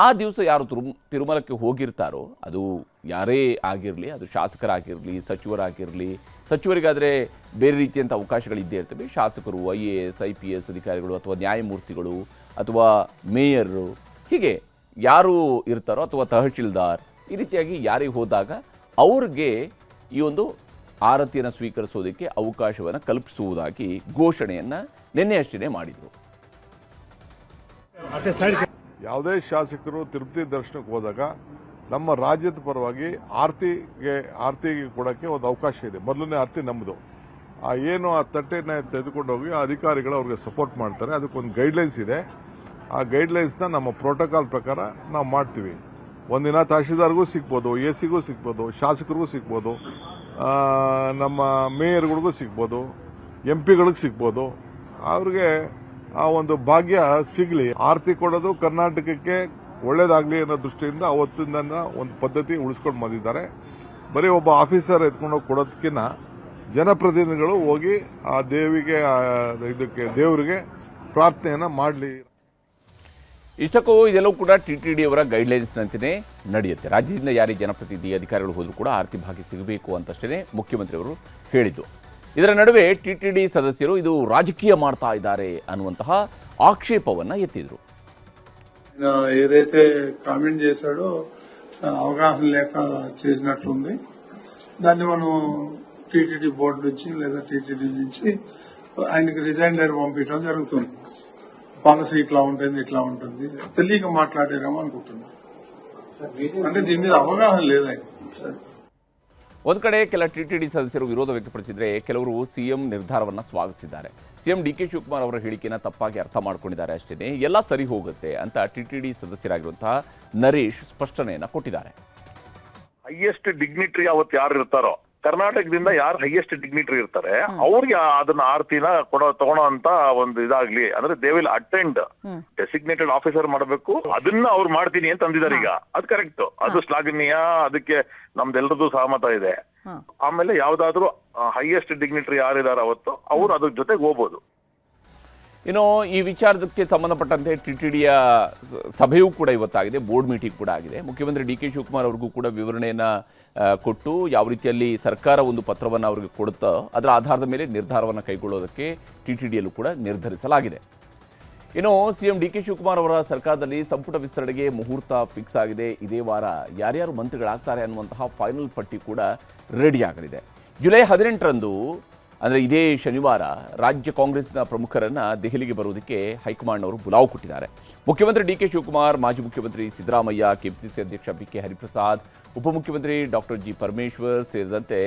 ಆ ದಿವಸ ಯಾರು ತಿರುಮಲಕ್ಕೆ ಹೋಗಿರ್ತಾರೋ ಅದು ಯಾರೇ ಆಗಿರಲಿ, ಅದು ಶಾಸಕರಾಗಿರಲಿ, ಸಚಿವರಿಗಾದರೆ ಬೇರೆ ರೀತಿಯಂಥ ಅವಕಾಶಗಳಿದ್ದೇ ಇರ್ತವೆ. ಶಾಸಕರು, IAS IPS ಅಧಿಕಾರಿಗಳು ಅಥವಾ ನ್ಯಾಯಮೂರ್ತಿಗಳು ಅಥವಾ ಮೇಯರು, ಹೀಗೆ ಯಾರು ಇರ್ತಾರೋ ಅಥವಾ ತಹಶೀಲ್ದಾರ್, ಈ ರೀತಿಯಾಗಿ ಯಾರೇ ಹೋದಾಗ ಅವ್ರಿಗೆ ಈ ಒಂದು ಆರತಿಯನ್ನು ಸ್ವೀಕರಿಸೋದಕ್ಕೆ ಅವಕಾಶವನ್ನು ಕಲ್ಪಿಸುವುದಾಗಿ ಘೋಷಣೆಯನ್ನು ನಿನ್ನೆಯಷ್ಟೇ ಮಾಡಿದರು. ಯಾವುದೇ ಶಾಸಕರು ತಿರುಪತಿ ದರ್ಶನಕ್ಕೆ ಹೋದಾಗ ನಮ್ಮ ರಾಜ್ಯದ ಪರವಾಗಿ ಆರತಿಗೆ ಕೊಡೋಕ್ಕೆ ಒಂದು ಅವಕಾಶ ಇದೆ. ಮೊದಲನೇ ಆರತಿ ನಮ್ಮದು. ಏನು ಆ ತಟ್ಟೆನ ತೆಗೆದುಕೊಂಡು ಹೋಗಿ ಆ ಅಧಿಕಾರಿಗಳು ಅವ್ರಿಗೆ ಸಪೋರ್ಟ್ ಮಾಡ್ತಾರೆ. ಅದಕ್ಕೊಂದು ಗೈಡ್ಲೈನ್ಸ್ ಇದೆ. ಆ ಗೈಡ್ಲೈನ್ಸ್ನ ನಮ್ಮ ಪ್ರೋಟೋಕಾಲ್ ಪ್ರಕಾರ ನಾವು ಮಾಡ್ತೀವಿ. ಒಂದಿನ ತಹಶೀಲ್ದಾರ್ಗೂ ಸಿಗ್ಬೋದು, AC ಗೂ ಸಿಗ್ಬೋದು, ಶಾಸಕರಿಗೂ ಸಿಗ್ಬೋದು, ನಮ್ಮ ಮೇಯರ್ಗಳಿಗೂ ಸಿಗ್ಬೋದು, MP ಗಳಿಗೆ ಸಿಗ್ಬೋದು. ಅವ್ರಿಗೆ ಆ ಒಂದು ಭಾಗ್ಯ ಸಿಗಲಿ. ಆರತಿ ಕೊಡೋದು ಕರ್ನಾಟಕಕ್ಕೆ ಒಳ್ಳೇದಾಗಲಿ ಅನ್ನೋ ದೃಷ್ಟಿಯಿಂದ ಅವತ್ತಿಂದ ಒಂದು ಪದ್ಧತಿ ಉಳಿಸ್ಕೊಂಡು ಬಂದಿದ್ದಾರೆ. ಬರೀ ಒಬ್ಬ ಆಫೀಸರ್ ಎತ್ಕೊಂಡೋಗಿ ಕೊಡೋದಕ್ಕಿಂತ ಜನಪ್ರತಿನಿಧಿಗಳು ಹೋಗಿ ಆ ದೇವರಿಗೆ ಪ್ರಾರ್ಥನೆಯನ್ನು ಮಾಡಲಿ. ಇಷ್ಟಕ್ಕೂ ಇದೆಲ್ಲವೂ ಕೂಡ TTD ಅವರ ಗೈಡ್ಲೈನ್ಸ್ನಂತೆಯೇ ನಡೆಯುತ್ತೆ. ರಾಜ್ಯದಿಂದ ಯಾರೇ ಜನಪ್ರತಿನಿಧಿ ಅಧಿಕಾರಿಗಳು ಹೋದರೂ ಕೂಡ ಆರತಿ ಭಾಗ್ಯ ಸಿಗಬೇಕು ಅಂತಷ್ಟೇ ಮುಖ್ಯಮಂತ್ರಿಯವರು ಹೇಳಿದ್ದು. ಇದರ ನಡುವೆ TTD ಸದಸ್ಯರು ಇದು రాజకీయ ಮಾಡ್ತಾ ఇದ್ದಾರೆ ಅನ್ನುವಂತಹ ఆక్షేపవನ್ನ ఎత్తిದ್ರು. ఏదైతే కామెంట్ చేశాడో అవగాహన లేక చేసినట్లుంది. దాన్ని మనం TTD బోర్డు నుంచి లేదా TTD నుంచి ఆయనకి రిజైన్ లెటర్ పంపించడం జరుగుతుంది. పాలసీ ఇట్లా ఉంటుంది, ఇట్లా ఉంటుంది, తెలియక మాట్లాడారేమో అనుకుంటున్నాను. అంటే దీని మీద అవగాహన లేదు ఆయన. ಒಂದು ಕಡೆ ಕೆಲ TTD ಸದಸ್ಯರು ವಿರೋಧ ವ್ಯಕ್ತಪಡಿಸಿದರೆ ಕೆಲವರು CM ನಿರ್ಧಾರವನ್ನು ಸ್ವಾಗತಿಸಿದ್ದಾರೆ. CM DK ಶಿವಕುಮಾರ್ ಅವರ ಹೇಳಿಕೆಯನ್ನು ತಪ್ಪಾಗಿ ಅರ್ಥ ಮಾಡ್ಕೊಂಡಿದ್ದಾರೆ ಅಷ್ಟೇ, ಎಲ್ಲ ಸರಿ ಹೋಗುತ್ತೆ ಅಂತ TTD ಸದಸ್ಯರಾಗಿರುವಂತಹ ನರೇಶ್ ಸ್ಪಷ್ಟನೆಯನ್ನು ಕೊಟ್ಟಿದ್ದಾರೆ. ಹೈಯೆಸ್ಟ್ ಡಿಗ್ನಿಟರಿ ಅವತ್ತು ಯಾರು ಇರ್ತಾರೋ, ಕರ್ನಾಟಕದಿಂದ ಯಾರು ಹೈಯೆಸ್ಟ್ ಡಿಗ್ನಿಟರಿ ಇರ್ತಾರೆ ಅವ್ರಿಗೆ ಅದನ್ನ ಆರತಿನ ತಗೊಳೋ ಅಂತ ಒಂದು ಇದಾಗ್ಲಿ, ಅಂದ್ರೆ they will attend, designated officer ಮಾಡಬೇಕು, ಅದನ್ನ ಅವ್ರು ಮಾಡ್ತೀನಿ ಅಂತ ಅಂದಿದ್ದಾರೆ. ಈಗ ಅದು ಕರೆಕ್ಟ್, ಅದು ಶ್ಲಾಘನೀಯ, ಅದಕ್ಕೆ ನಮ್ದೆಲ್ಲರದು ಸಹಮತ ಇದೆ. ಆಮೇಲೆ ಯಾವ್ದಾದ್ರು ಹೈಯೆಸ್ಟ್ ಡಿಗ್ನಿಟರಿ ಯಾರಿದ್ದಾರೆ ಅವತ್ತು ಅವ್ರು ಅದ್ರ ಜೊತೆಗೆ ಹೋಗ್ಬೋದು. ಇನ್ನು ಈ ವಿಚಾರಕ್ಕೆ ಸಂಬಂಧಪಟ್ಟಂತೆ TTDಯ ಸಭೆಯೂ ಕೂಡ ಇವತ್ತಾಗಿದೆ, ಬೋರ್ಡ್ ಮೀಟಿಂಗ್ ಕೂಡ ಆಗಿದೆ. ಮುಖ್ಯಮಂತ್ರಿ DK ಶಿವಕುಮಾರ್ ಅವ್ರಿಗೂ ಕೂಡ ವಿವರಣೆಯನ್ನು ಕೊಟ್ಟು ಯಾವ ರೀತಿಯಲ್ಲಿ ಸರ್ಕಾರ ಒಂದು ಪತ್ರವನ್ನು ಅವರಿಗೆ ಕೊಡುತ್ತೋ ಅದರ ಆಧಾರದ ಮೇಲೆ ನಿರ್ಧಾರವನ್ನು ಕೈಗೊಳ್ಳೋದಕ್ಕೆ TTDಯಲ್ಲೂ ಕೂಡ ನಿರ್ಧರಿಸಲಾಗಿದೆ. ಇನ್ನು CM DK ಶಿವಕುಮಾರ್ ಅವರ ಸರ್ಕಾರದಲ್ಲಿ ಸಂಪುಟ ವಿಸ್ತರಣೆಗೆ ಮುಹೂರ್ತ ಫಿಕ್ಸ್ ಆಗಿದೆ. ಇದೇ ವಾರ ಯಾರ್ಯಾರು ಮಂತ್ರಿಗಳಾಗ್ತಾರೆ ಅನ್ನುವಂತಹ ಫೈನಲ್ ಪಟ್ಟಿ ಕೂಡ ರೆಡಿ ಆಗಲಿದೆ. ಜುಲೈ 18ರಂದು ಅಂದರೆ ಇದೇ ಶನಿವಾರ ರಾಜ್ಯ ಕಾಂಗ್ರೆಸ್ನ ಪ್ರಮುಖರನ್ನು ದೆಹಲಿಗೆ ಬರುವುದಕ್ಕೆ ಹೈಕಮಾಂಡ್ ಅವರು ಬುಲಾವ್ ಕೊಟ್ಟಿದ್ದಾರೆ. ಮುಖ್ಯಮಂತ್ರಿ DK ಶಿವಕುಮಾರ್, ಮಾಜಿ ಮುಖ್ಯಮಂತ್ರಿ ಸಿದ್ದರಾಮಯ್ಯ, KPCC ಅಧ್ಯಕ್ಷ BK ಹರಿಪ್ರಸಾದ್, ಉಪಮುಖ್ಯಮಂತ್ರಿ ಡಾಕ್ಟರ್ G ಪರಮೇಶ್ವರ್ ಸೇರಿದಂತೆ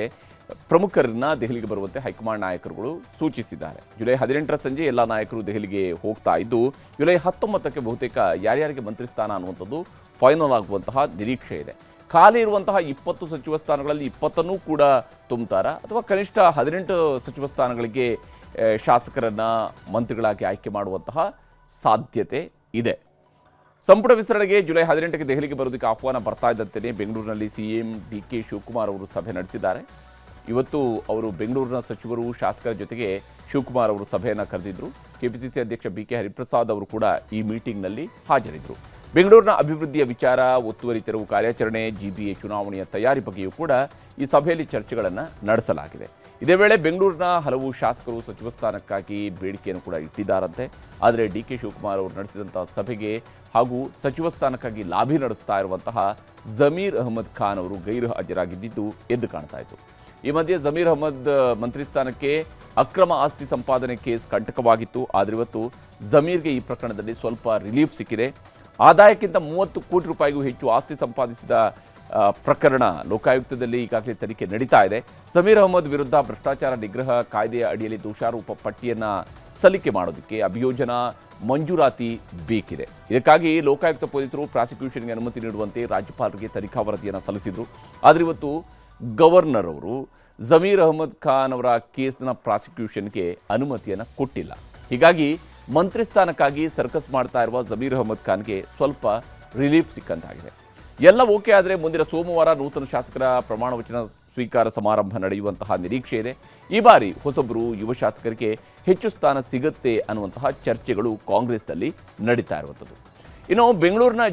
ಪ್ರಮುಖರನ್ನ ದೆಹಲಿಗೆ ಬರುವಂತೆ ಹೈಕಮಾಂಡ್ ನಾಯಕರುಗಳು ಸೂಚಿಸಿದ್ದಾರೆ. ಜುಲೈ 18ರ ಸಂಜೆ ಎಲ್ಲ ನಾಯಕರು ದೆಹಲಿಗೆ ಹೋಗ್ತಾ ಇದ್ದು ಜುಲೈ 19ಕ್ಕೆ ಬಹುತೇಕ ಯಾರ್ಯಾರಿಗೆ ಮಂತ್ರಿ ಸ್ಥಾನ ಅನ್ನುವಂಥದ್ದು ಫೈನಲ್ ಆಗುವಂತಹ ನಿರೀಕ್ಷೆ ಇದೆ. ಖಾಲಿ ಇರುವಂತಹ 20 ಸಚಿವ ಸ್ಥಾನಗಳಲ್ಲಿ 20ನ್ನೂ ಕೂಡ ತುಂಬುತ್ತಾರಾ ಅಥವಾ ಕನಿಷ್ಠ 18 ಸಚಿವ ಸ್ಥಾನಗಳಿಗೆ ಶಾಸಕರನ್ನ ಮಂತ್ರಿಗಳಾಗಿ ಆಯ್ಕೆ ಮಾಡುವಂತಹ ಸಾಧ್ಯತೆ ಇದೆ. ಸಂಪುಟ ವಿಸ್ತರಣೆಗೆ ಜುಲೈ 18ಕ್ಕೆ ದೆಹಲಿಗೆ ಬರೋದಕ್ಕೆ ಆಹ್ವಾನ ಬರ್ತಾ ಇದ್ದಂತೆಯೇ ಬೆಂಗಳೂರಿನಲ್ಲಿ CM DK ಶಿವಕುಮಾರ್ ಅವರು ಸಭೆ ನಡೆಸಿದ್ದಾರೆ. ಇವತ್ತು ಅವರು ಬೆಂಗಳೂರಿನ ಸಚಿವರು, ಶಾಸಕರ ಜೊತೆಗೆ ಶಿವಕುಮಾರ್ ಅವರು ಸಭೆಯನ್ನು ಕರೆದಿದ್ದರು. KPCC ಅಧ್ಯಕ್ಷ BK ಹರಿಪ್ರಸಾದ್ ಅವರು ಕೂಡ ಈ ಮೀಟಿಂಗ್ನಲ್ಲಿ ಹಾಜರಿದ್ದರು. ಬೆಂಗಳೂರಿನ ಅಭಿವೃದ್ಧಿಯ ವಿಚಾರ, ಒತ್ತುವರಿ ತೆರವು ಕಾರ್ಯಾಚರಣೆ, GBA ಚುನಾವಣೆಯ ತಯಾರಿ ಬಗ್ಗೆಯೂ ಕೂಡ ಈ ಸಭೆಯಲ್ಲಿ ಚರ್ಚೆಗಳನ್ನು ನಡೆಸಲಾಗಿದೆ. ಇದೇ ವೇಳೆ ಬೆಂಗಳೂರಿನ ಹಲವು ಶಾಸಕರು ಸಚಿವ ಸ್ಥಾನಕ್ಕಾಗಿ ಬೇಡಿಕೆಯನ್ನು ಕೂಡ ಇಟ್ಟಿದ್ದಾರಂತೆ. ಆದರೆ DK ಶಿವಕುಮಾರ್ ಅವರು ನಡೆಸಿದಂಥ ಸಭೆಗೆ ಹಾಗೂ ಸಚಿವ ಸ್ಥಾನಕ್ಕಾಗಿ ಲಾಬಿ ನಡೆಸ್ತಾ ಇರುವಂತಹ ಜಮೀರ್ ಅಹಮದ್ ಖಾನ್ ಅವರು ಗೈರು ಹಾಜರಾಗಿದ್ದು ಎದ್ದು ಕಾಣ್ತಾ ಇತ್ತು. ಈ ಮಧ್ಯೆ ಜಮೀರ್ ಅಹಮದ್ ಮಂತ್ರಿ ಸ್ಥಾನಕ್ಕೆ ಅಕ್ರಮ ಆಸ್ತಿ ಸಂಪಾದನೆ ಕೇಸ್ ಕಂಟಕವಾಗಿತ್ತು. ಆದರೆ ಇವತ್ತು ಜಮೀರ್ಗೆ ಈ ಪ್ರಕರಣದಲ್ಲಿ ಸ್ವಲ್ಪ ರಿಲೀಫ್ ಸಿಕ್ಕಿದೆ. ಆದಾಯಕ್ಕಿಂತ 30 ಕೋಟಿ ರೂಪಾಯಿಗೂ ಹೆಚ್ಚು ಆಸ್ತಿ ಸಂಪಾದಿಸಿದ ಪ್ರಕರಣ ಲೋಕಾಯುಕ್ತದಲ್ಲಿ ಈಗಾಗಲೇ ತನಿಖೆ ನಡೀತಾ ಇದೆ. ಜಮೀರ್ ಅಹಮದ್ ವಿರುದ್ಧ ಭ್ರಷ್ಟಾಚಾರ ನಿಗ್ರಹ ಕಾಯ್ದೆಯ ಅಡಿಯಲ್ಲಿ ದೋಷಾರೋಪ ಪಟ್ಟಿಯನ್ನು ಸಲ್ಲಿಕೆ ಮಾಡೋದಕ್ಕೆ ಅಭಿಯೋಜನಾ ಮಂಜೂರಾತಿ ಬೇಕಿದೆ. ಇದಕ್ಕಾಗಿ ಲೋಕಾಯುಕ್ತ ಪೊಲೀಸರು ಪ್ರಾಸಿಕ್ಯೂಷನ್ಗೆ ಅನುಮತಿ ನೀಡುವಂತೆ ರಾಜ್ಯಪಾಲರಿಗೆ ತನಿಖಾ ವರದಿಯನ್ನು ಸಲ್ಲಿಸಿದರು. ಆದರೆ ಇವತ್ತು ಗವರ್ನರ್ ಅವರು ಜಮೀರ್ ಅಹಮದ್ ಖಾನ್ ಅವರ ಕೇಸ್ನ ಪ್ರಾಸಿಕ್ಯೂಷನ್ಗೆ ಅನುಮತಿಯನ್ನು ಕೊಟ್ಟಿಲ್ಲ. ಹೀಗಾಗಿ ಮಂತ್ರಿ ಸ್ಥಾನಕ್ಕಾಗಿ ಸರ್ಕಸ್ ಮಾಡ್ತಾ ಇರುವ ಜಮೀರ್ ಅಹಮದ್ ಖಾನ್ಗೆ ಸ್ವಲ್ಪ ರಿಲೀಫ್ ಸಿಕ್ಕಂತಾಗಿದೆ. ಎಲ್ಲ ಓಕೆ ಆದರೆ ಮುಂದಿನ ಸೋಮವಾರ ನೂತನ ಶಾಸಕರ ಪ್ರಮಾಣ ವಚನ ಸ್ವೀಕಾರ ಸಮಾರಂಭ ನಡೆಯುವಂತಹ ನಿರೀಕ್ಷೆ ಇದೆ. ಈ ಬಾರಿ ಹೊಸಬರು ಯುವ ಶಾಸಕರಿಗೆ ಹೆಚ್ಚು ಸ್ಥಾನ ಸಿಗುತ್ತೆ ಅನ್ನುವಂತಹ ಚರ್ಚೆಗಳು ಕಾಂಗ್ರೆಸ್ನಲ್ಲಿ ನಡೀತಾ ಇರುವಂಥದ್ದು. ಇನ್ನು ಬೆಂಗಳೂರಿನ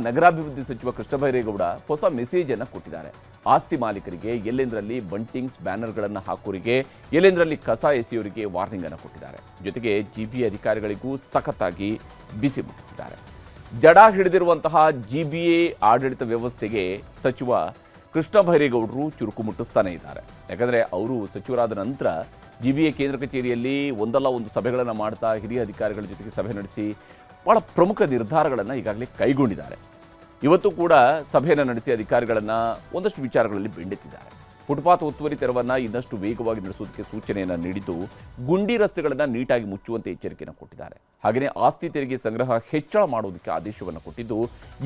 ನಗರಾಭಿವೃದ್ಧಿ ಸಚಿವ ಕೃಷ್ಣ ಬೈರೇಗೌಡ ಹೊಸ ಮೆಸೇಜನ್ನು ಕೊಟ್ಟಿದ್ದಾರೆ. ಆಸ್ತಿ ಮಾಲೀಕರಿಗೆ, ಎಲ್ಲೆಂದರಲ್ಲಿ ಬಂಟಿಂಗ್ಸ್ ಬ್ಯಾನರ್ಗಳನ್ನು ಹಾಕೋರಿಗೆ, ಎಲ್ಲೆಂದರಲ್ಲಿ ಕಸ ಎಸೆಯೋರಿಗೆ ವಾರ್ನಿಂಗ್ ಅನ್ನು ಕೊಟ್ಟಿದ್ದಾರೆ. ಜೊತೆಗೆ ಜಿಬಿಎ ಅಧಿಕಾರಿಗಳಿಗೂ ಸಖತ್ತಾಗಿ ಬಿಸಿ ಮುಟ್ಟಿಸಿದ್ದಾರೆ. ಜಡ ಹಿಡಿದಿರುವಂತಹ ಜಿಬಿಎ ಆಡಳಿತ ವ್ಯವಸ್ಥೆಗೆ ಸಚಿವ ಕೃಷ್ಣ ಬೈರೇಗೌಡರು ಚುರುಕು ಮುಟ್ಟಿಸ್ತಾನೆ ಇದ್ದಾರೆ. ಯಾಕಂದರೆ ಅವರು ಸಚಿವರಾದ ನಂತರ ಜಿಬಿಎ ಕೇಂದ್ರ ಕಚೇರಿಯಲ್ಲಿ ಒಂದಲ್ಲ ಒಂದು ಸಭೆಗಳನ್ನು ಮಾಡ್ತಾ ಹಿರಿಯ ಅಧಿಕಾರಿಗಳ ಜೊತೆಗೆ ಸಭೆ ನಡೆಸಿ ಬಹಳ ಪ್ರಮುಖ ನಿರ್ಧಾರಗಳನ್ನು ಈಗಾಗಲೇ ಕೈಗೊಂಡಿದ್ದಾರೆ. ಇವತ್ತು ಕೂಡ ಸಭೆಯನ್ನು ನಡೆಸಿ ಅಧಿಕಾರಿಗಳನ್ನು ಒಂದಷ್ಟು ವಿಚಾರಗಳಲ್ಲಿ ಬೆಂಡೆತ್ತಿದ್ದಾರೆ. ಫುಟ್ಪಾತ್ ಒತ್ತುವರಿ ತೆರವನ್ನು ಇನ್ನಷ್ಟು ವೇಗವಾಗಿ ನಡೆಸುವುದಕ್ಕೆ ಸೂಚನೆಯನ್ನು ನೀಡಿದ್ದು, ಗುಂಡಿ ರಸ್ತೆಗಳನ್ನು ನೀಟಾಗಿ ಮುಚ್ಚುವಂತೆ ಎಚ್ಚರಿಕೆಯನ್ನು ಕೊಟ್ಟಿದ್ದಾರೆ. ಹಾಗೆಯೇ ಆಸ್ತಿ ತೆರಿಗೆ ಸಂಗ್ರಹ ಹೆಚ್ಚಳ ಮಾಡುವುದಕ್ಕೆ ಆದೇಶವನ್ನು ಕೊಟ್ಟಿದ್ದು,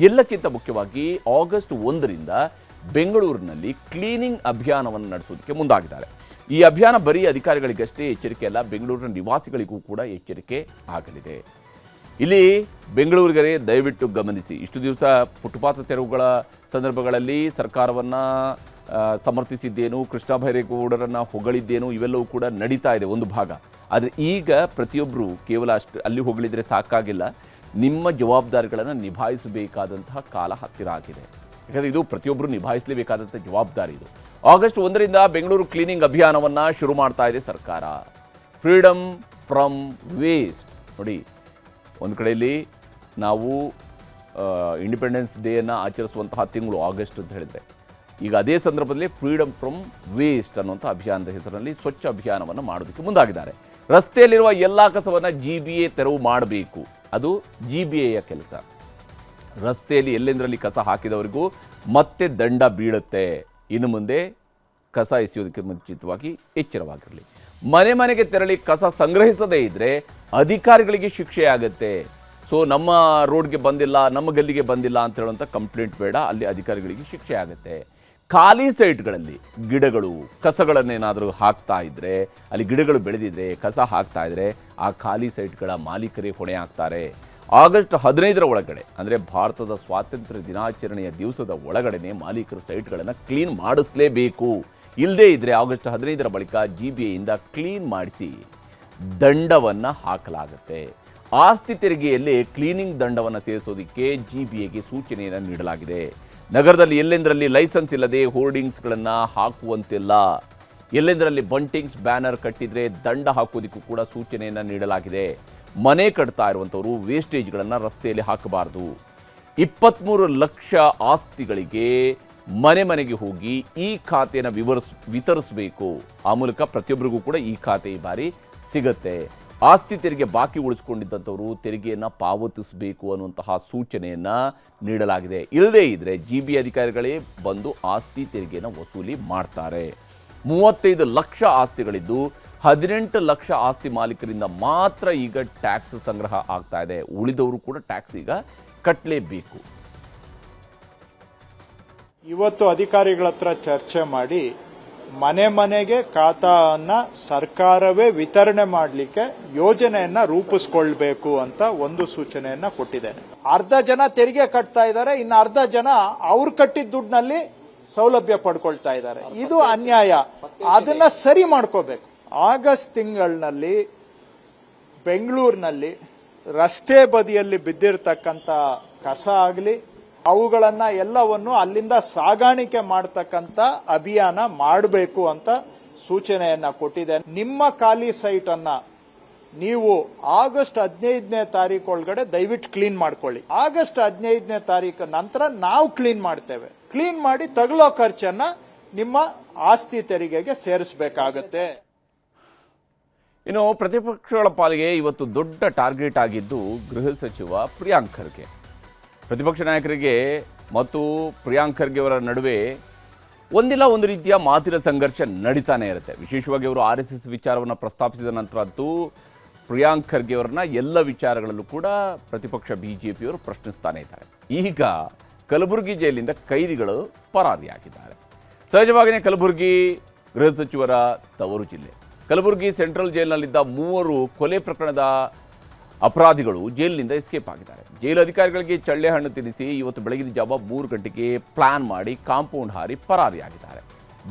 ಎಲ್ಲಕ್ಕಿಂತ ಮುಖ್ಯವಾಗಿ ಆಗಸ್ಟ್ 1ರಿಂದ ಬೆಂಗಳೂರಿನಲ್ಲಿ ಕ್ಲೀನಿಂಗ್ ಅಭಿಯಾನವನ್ನು ನಡೆಸುವುದಕ್ಕೆ ಮುಂದಾಗಿದ್ದಾರೆ. ಈ ಅಭಿಯಾನ ಬರೀ ಅಧಿಕಾರಿಗಳಿಗಷ್ಟೇ ಎಚ್ಚರಿಕೆ ಅಲ್ಲ, ಬೆಂಗಳೂರಿನ ನಿವಾಸಿಗಳಿಗೂ ಕೂಡ ಎಚ್ಚರಿಕೆ ಆಗಲಿದೆ. ಇಲ್ಲಿ ಬೆಂಗಳೂರಿಗರೇ ದಯವಿಟ್ಟು ಗಮನಿಸಿ, ಇಷ್ಟು ದಿವಸ ಫುಟ್ಪಾತ್ ತೆರವುಗಳ ಸಂದರ್ಭಗಳಲ್ಲಿ ಸರ್ಕಾರವನ್ನು ಸಮರ್ಥಿಸಿದ್ದೇನು, ಕೃಷ್ಣ ಬೈರೇಗೌಡರನ್ನು ಹೊಗಳಿದ್ದೇನು, ಇವೆಲ್ಲವೂ ಕೂಡ ನಡೀತಾ ಇದೆ ಒಂದು ಭಾಗ. ಆದರೆ ಈಗ ಪ್ರತಿಯೊಬ್ಬರು ಕೇವಲ ಅಲ್ಲಿ ಹೊಗಳಿದರೆ ಸಾಕಾಗಿಲ್ಲ, ನಿಮ್ಮ ಜವಾಬ್ದಾರಿಗಳನ್ನು ನಿಭಾಯಿಸಬೇಕಾದಂತಹ ಕಾಲ ಹತ್ತಿರ ಆಗಿದೆ. ಯಾಕಂದರೆ ಇದು ಪ್ರತಿಯೊಬ್ಬರು ನಿಭಾಯಿಸಲೇಬೇಕಾದಂಥ ಜವಾಬ್ದಾರಿ ಇದು. ಆಗಸ್ಟ್ 1ರಿಂದ ಬೆಂಗಳೂರು ಕ್ಲೀನಿಂಗ್ ಅಭಿಯಾನವನ್ನು ಶುರು ಮಾಡ್ತಾ ಇದೆ ಸರ್ಕಾರ. Freedom from waste. ನೋಡಿ, ಒಂದು ಕಡೆಯಲ್ಲಿ ನಾವು ಇಂಡಿಪೆಂಡೆನ್ಸ್ ಡೇಯನ್ನು ಆಚರಿಸುವಂತಹ ತಿಂಗಳು ಆಗಸ್ಟ್ ಅಂತ ಹೇಳಿದರೆ, ಈಗ ಅದೇ ಸಂದರ್ಭದಲ್ಲಿ ಫ್ರೀಡಮ್ ಫ್ರಮ್ ವೇಸ್ಟ್ ಅನ್ನುವಂಥ ಅಭಿಯಾನದ ಹೆಸರಿನಲ್ಲಿ ಸ್ವಚ್ಛ ಅಭಿಯಾನವನ್ನು ಮಾಡೋದಕ್ಕೆ ಮುಂದಾಗಿದ್ದಾರೆ. ರಸ್ತೆಯಲ್ಲಿರುವ ಎಲ್ಲ ಕಸವನ್ನು ಜಿಬಿಎ ತೆರವು ಮಾಡಬೇಕು, ಅದು ಜಿಬಿಎಯ ಕೆಲಸ. ರಸ್ತೆಯಲ್ಲಿ ಎಲ್ಲೆಂದರಲ್ಲಿ ಕಸ ಹಾಕಿದವರಿಗೂ ಮತ್ತೆ ದಂಡ ಬೀಳುತ್ತೆ. ಇನ್ನು ಮುಂದೆ ಕಸ ಎಸೆಯೋದಕ್ಕೆ ಮುಂಚಿತವಾಗಿ ಎಚ್ಚರವಾಗಿರಲಿ. ಮನೆ ಮನೆಗೆ ತೆರಳಿ ಕಸ ಸಂಗ್ರಹಿಸದೇ ಇದ್ದರೆ ಅಧಿಕಾರಿಗಳಿಗೆ ಶಿಕ್ಷೆ ಆಗುತ್ತೆ. ಸೊ ನಮ್ಮ ರೋಡ್ಗೆ ಬಂದಿಲ್ಲ, ನಮ್ಮ ಗಲ್ಲಿಗೆ ಬಂದಿಲ್ಲ ಅಂತ ಹೇಳುವಂಥ ಕಂಪ್ಲೇಂಟ್ ಬೇಡ, ಅಲ್ಲಿ ಅಧಿಕಾರಿಗಳಿಗೆ ಶಿಕ್ಷೆ ಆಗುತ್ತೆ. ಖಾಲಿ ಸೈಟ್ಗಳಲ್ಲಿ ಗಿಡಗಳು ಕಸಗಳನ್ನೇನಾದರೂ ಹಾಕ್ತಾ ಇದ್ದರೆ, ಅಲ್ಲಿ ಗಿಡಗಳು ಬೆಳೆದಿದ್ರೆ ಕಸ ಹಾಕ್ತಾ ಇದ್ದರೆ ಆ ಖಾಲಿ ಸೈಟ್ಗಳ ಮಾಲೀಕರೇ ಹೊಣೆ ಆಗ್ತಾರೆ. ಆಗಸ್ಟ್ 15ರ ಒಳಗಡೆ, ಅಂದರೆ ಭಾರತದ ಸ್ವಾತಂತ್ರ್ಯ ದಿನಾಚರಣೆಯ ದಿವಸದ ಒಳಗಡೆ ಮಾಲೀಕರು ಸೈಟ್ಗಳನ್ನು ಕ್ಲೀನ್ ಮಾಡಿಸಲೇಬೇಕು. ಇಲ್ಲದೇ ಇದ್ದರೆ ಆಗಸ್ಟ್ 15ರ ಬಳಿಕ ಜಿಬಿಎಯಿಂದ ಕ್ಲೀನ್ ಮಾಡಿಸಿ ದಂಡವನ್ನು ಹಾಕಲಾಗುತ್ತೆ. ಆಸ್ತಿ ತೆರಿಗೆಯಲ್ಲಿ ಕ್ಲೀನಿಂಗ್ ದಂಡವನ್ನು ಸೇರಿಸೋದಕ್ಕೆ ಜಿಬಿಎಗೆ ಸೂಚನೆಯನ್ನು ನೀಡಲಾಗಿದೆ. ನಗರದಲ್ಲಿ ಎಲ್ಲೆಂದರಲ್ಲಿ ಲೈಸೆನ್ಸ್ ಇಲ್ಲದೆ ಹೋರ್ಡಿಂಗ್ಸ್ಗಳನ್ನು ಹಾಕುವಂತಿಲ್ಲ. ಎಲ್ಲೆಂದರಲ್ಲಿ ಬಂಟಿಂಗ್ಸ್ ಬ್ಯಾನರ್ ಕಟ್ಟಿದರೆ ದಂಡ ಹಾಕೋದಕ್ಕೂ ಕೂಡ ಸೂಚನೆಯನ್ನು ನೀಡಲಾಗಿದೆ. ಮನೆ ಕಟ್ತಾ ಇರುವಂಥವರು ವೇಸ್ಟೇಜ್ಗಳನ್ನು ರಸ್ತೆಯಲ್ಲಿ ಹಾಕಬಾರ್ದು. 23 ಲಕ್ಷ ಆಸ್ತಿಗಳಿಗೆ ಮನೆ ಮನೆಗೆ ಹೋಗಿ ಈ ಖಾತೆಯನ್ನು ವಿತರಿಸಬೇಕು. ಆ ಮೂಲಕ ಪ್ರತಿಯೊಬ್ಬರಿಗೂ ಕೂಡ ಈ ಖಾತೆ ಈ ಬಾರಿ ಸಿಗುತ್ತೆ. ಆಸ್ತಿ ತೆರಿಗೆ ಬಾಕಿ ಉಳಿಸ್ಕೊಂಡಿದ್ದಂಥವರು ತೆರಿಗೆಯನ್ನು ಪಾವತಿಸಬೇಕು ಅನ್ನುವಂತಹ ಸೂಚನೆಯನ್ನು ನೀಡಲಾಗಿದೆ. ಇಲ್ಲದೇ ಇದ್ದರೆ ಜಿಬಿಎ ಅಧಿಕಾರಿಗಳೇ ಬಂದು ಆಸ್ತಿ ತೆರಿಗೆಯನ್ನು ವಸೂಲಿ ಮಾಡ್ತಾರೆ. 35 ಲಕ್ಷ ಆಸ್ತಿಗಳಿದ್ದು 18 ಲಕ್ಷ ಆಸ್ತಿ ಮಾಲೀಕರಿಂದ ಮಾತ್ರ ಈಗ ಟ್ಯಾಕ್ಸ್ ಸಂಗ್ರಹ ಆಗ್ತಾ ಇದೆ. ಉಳಿದವರು ಕೂಡ ಟ್ಯಾಕ್ಸ್ ಈಗ ಕಟ್ಟಲೇಬೇಕು. ಇವತ್ತು ಅಧಿಕಾರಿಗಳ ಹತ್ರ ಚರ್ಚೆ ಮಾಡಿ ಮನೆ ಮನೆಗೆ ಖಾತಾವನ್ನ ಸರ್ಕಾರವೇ ವಿತರಣೆ ಮಾಡಲಿಕ್ಕೆ ಯೋಜನೆಯನ್ನ ರೂಪಿಸ್ಕೊಳ್ಬೇಕು ಅಂತ ಒಂದು ಸೂಚನೆಯನ್ನ ಕೊಟ್ಟಿದ್ದೇನೆ. ಅರ್ಧ ಜನ ತೆರಿಗೆ ಕಟ್ತಾ ಇದ್ದಾರೆ, ಇನ್ನು ಅರ್ಧ ಜನ ಅವ್ರು ಕಟ್ಟಿದ ದುಡ್ಡಿನಲ್ಲಿ ಸೌಲಭ್ಯ ಪಡ್ಕೊಳ್ತಾ ಇದ್ದಾರೆ. ಇದು ಅನ್ಯಾಯ. ಅದನ್ನ ಸರಿ ಮಾಡ್ಕೋಬೇಕು. ಆಗಸ್ಟ್ ತಿಂಗಳಿನಲ್ಲಿ ಬೆಂಗಳೂರಿನಲ್ಲಿ ರಸ್ತೆ ಬದಿಯಲ್ಲಿ ಬಿದ್ದಿರತಕ್ಕಂತ ಕಸ ಆಗಲಿ ಅವುಗಳನ್ನ ಎಲ್ಲವನ್ನು ಅಲ್ಲಿಂದ ಸಾಗಾಣಿಕೆ ಮಾಡತಕ್ಕಂತ ಅಭಿಯಾನ ಮಾಡಬೇಕು ಅಂತ ಸೂಚನೆಯನ್ನ ಕೊಟ್ಟಿದೆ. ನಿಮ್ಮ ಖಾಲಿ ಸೈಟ್ ಅನ್ನ ನೀವು ಆಗಸ್ಟ್ 15ನೇ ತಾರೀಕು ಒಳಗಡೆ ದಯವಿಟ್ಟು ಕ್ಲೀನ್ ಮಾಡ್ಕೊಳ್ಳಿ. ಆಗಸ್ಟ್ 15ನೇ ತಾರೀಕು ನಂತರ ನಾವು ಕ್ಲೀನ್ ಮಾಡ್ತೇವೆ. ಕ್ಲೀನ್ ಮಾಡಿ ತಗಲೋ ಖರ್ಚನ್ನ ನಿಮ್ಮ ಆಸ್ತಿ ತೆರಿಗೆಗೆ ಸೇರಿಸಬೇಕಾಗತ್ತೆ. ಇನ್ನು ಪ್ರತಿಪಕ್ಷಗಳ ಪಾಲಿಗೆ ಇವತ್ತು ದೊಡ್ಡ ಟಾರ್ಗೆಟ್ ಆಗಿದ್ದು ಗೃಹ ಸಚಿವ ಪ್ರಿಯಾಂಕ್ ಖರ್ಗೆ. ಪ್ರತಿಪಕ್ಷ ನಾಯಕರಿಗೆ ಮತ್ತು ಪ್ರಿಯಾಂಕ್ ಖರ್ಗೆ ಅವರ ನಡುವೆ ಒಂದಿಲ್ಲ ಒಂದು ರೀತಿಯ ಮಾತಿನ ಸಂಘರ್ಷ ನಡೀತಾನೆ ಇರುತ್ತೆ. ವಿಶೇಷವಾಗಿ ಅವರು RSS ವಿಚಾರವನ್ನು ಪ್ರಸ್ತಾಪಿಸಿದ ನಂತರ ಅಂತೂ ಪ್ರಿಯಾಂಕ್ ಖರ್ಗೆ ಅವರನ್ನ ಎಲ್ಲ ವಿಚಾರಗಳಲ್ಲೂ ಕೂಡ ಪ್ರತಿಪಕ್ಷ BJPಯವರು ಪ್ರಶ್ನಿಸ್ತಾನೆ ಇದ್ದಾರೆ. ಈಗ ಕಲಬುರಗಿ ಜೈಲಿಂದ ಕೈದಿಗಳು ಪರಾರಿಯಾಗಿದ್ದಾರೆ. ಸಹಜವಾಗಿಯೇ ಕಲಬುರಗಿ ಗೃಹ ಸಚಿವರ ತವರು ಜಿಲ್ಲೆ. ಕಲಬುರಗಿ ಸೆಂಟ್ರಲ್ ಜೈಲಿನಲ್ಲಿದ್ದ 3 ಕೊಲೆ ಪ್ರಕರಣದ ಅಪರಾಧಿಗಳು ಜೈಲಿನಿಂದ ಎಸ್ಕೇಪ್ ಆಗಿದ್ದಾರೆ. ಜೈಲು ಅಧಿಕಾರಿಗಳಿಗೆ ಚಳ್ಳೆ ಹಣ್ಣು ತಿನ್ನಿಸಿ ಇವತ್ತು ಬೆಳಗಿನ ಜಾವ 3 ಗಂಟೆಗೆ ಪ್ಲಾನ್ ಮಾಡಿ ಕಾಂಪೌಂಡ್ ಹಾರಿ ಪರಾರಿಯಾಗಿದ್ದಾರೆ.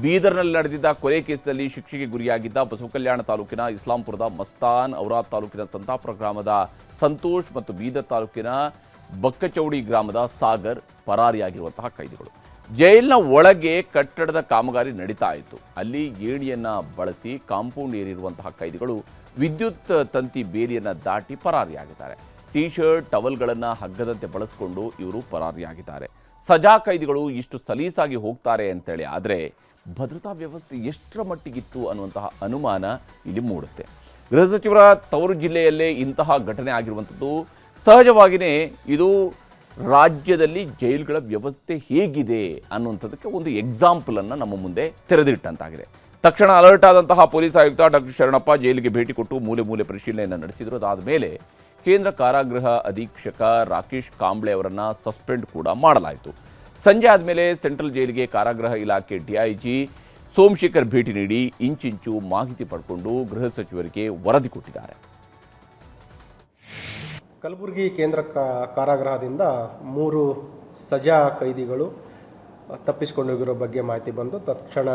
ಬೀದರ್ನಲ್ಲಿ ನಡೆದಿದ್ದ ಕೊಲೆ ಕೇಸಿನಲ್ಲಿ ಶಿಕ್ಷೆಗೆ ಗುರಿಯಾಗಿದ್ದ ಬಸವಕಲ್ಯಾಣ ತಾಲೂಕಿನ ಇಸ್ಲಾಂಪುರದ ಮಸ್ತಾನ್, ಔರಾದ್ ತಾಲೂಕಿನ ಸಂತಾಪುರ ಗ್ರಾಮದ ಸಂತೋಷ್ ಮತ್ತು ಬೀದರ್ ತಾಲೂಕಿನ ಬಕ್ಕಚೌಡಿ ಗ್ರಾಮದ ಸಾಗರ್ ಪರಾರಿಯಾಗಿರುವಂತಹ ಕೈದಿಗಳು. ಜೈಲಿನ ಒಳಗೆ ಕಟ್ಟಡದ ಕಾಮಗಾರಿ ನಡೀತಾ ಇತ್ತು. ಅಲ್ಲಿ ಏಣಿಯನ್ನು ಬಳಸಿ ಕಾಂಪೌಂಡ್ ಏರಿರುವಂತಹ ಕೈದಿಗಳು ವಿದ್ಯುತ್ ತಂತಿ ಬೇಲಿಯನ್ನು ದಾಟಿ ಪರಾರಿಯಾಗಿದ್ದಾರೆ. ಟಿ ಶರ್ಟ್, ಟವಲ್ಗಳನ್ನು ಹಗ್ಗದಂತೆ ಬಳಸಿಕೊಂಡು ಇವರು ಪರಾರಿಯಾಗಿದ್ದಾರೆ. ಸಜಾ ಕೈದಿಗಳು ಇಷ್ಟು ಸಲೀಸಾಗಿ ಹೋಗ್ತಾರೆ ಅಂತೇಳಿ ಆದರೆ ಭದ್ರತಾ ವ್ಯವಸ್ಥೆ ಎಷ್ಟರ ಮಟ್ಟಿಗಿತ್ತು ಅನ್ನುವಂತಹ ಅನುಮಾನ ಇಲ್ಲಿ ಮೂಡುತ್ತೆ. ಗೃಹ ಸಚಿವರ ತವರು ಜಿಲ್ಲೆಯಲ್ಲೇ ಇಂತಹ ಘಟನೆ ಆಗಿರುವಂಥದ್ದು ಸಹಜವಾಗಿಯೇ ಇದು ರಾಜ್ಯದಲ್ಲಿ ಜೈಲುಗಳ ವ್ಯವಸ್ಥೆ ಹೇಗಿದೆ ಅನ್ನುವಂಥದ್ದಕ್ಕೆ ಒಂದು ಎಕ್ಸಾಂಪಲನ್ನು ನಮ್ಮ ಮುಂದೆ ತೆರೆದಿಟ್ಟಂತಾಗಿದೆ. ತಕ್ಷಣ ಅಲರ್ಟ್ ಆದಂತಹ ಪೊಲೀಸ್ ಆಯುಕ್ತ ಡಾಕ್ಟರ್ ಶರಣಪ್ಪ ಜೈಲಿಗೆ ಭೇಟಿ ಕೊಟ್ಟು ಮೂಲೆ ಮೂಲೆ ಪರಿಶೀಲನೆಯನ್ನು ನಡೆಸಿದರು. ಅದಾದ ಮೇಲೆ ಕೇಂದ್ರ ಕಾರಾಗೃಹ ಅಧೀಕ್ಷಕ ರಾಕೇಶ್ ಕಾಂಬ್ಳೆ ಅವರನ್ನು ಸಸ್ಪೆಂಡ್ ಕೂಡ ಮಾಡಲಾಯಿತು. ಸಂಜೆ ಆದಮೇಲೆ ಸೆಂಟ್ರಲ್ ಜೈಲಿಗೆ ಕಾರಾಗೃಹ ಇಲಾಖೆ DIG ಸೋಮಶೇಖರ್ ಭೇಟಿ ನೀಡಿ ಇಂಚಿಂಚು ಮಾಹಿತಿ ಪಡ್ಕೊಂಡು ಗೃಹ ಸಚಿವರಿಗೆ ವರದಿ ಕೊಟ್ಟಿದ್ದಾರೆ. ಕಲಬುರಗಿ ಕೇಂದ್ರ ಕಾರಾಗೃಹದಿಂದ 3 ಸಜಾ ಕೈದಿಗಳು ತಪ್ಪಿಸಿಕೊಂಡೋಗಿರೋ ಬಗ್ಗೆ ಮಾಹಿತಿ ಬಂದು ತಕ್ಷಣ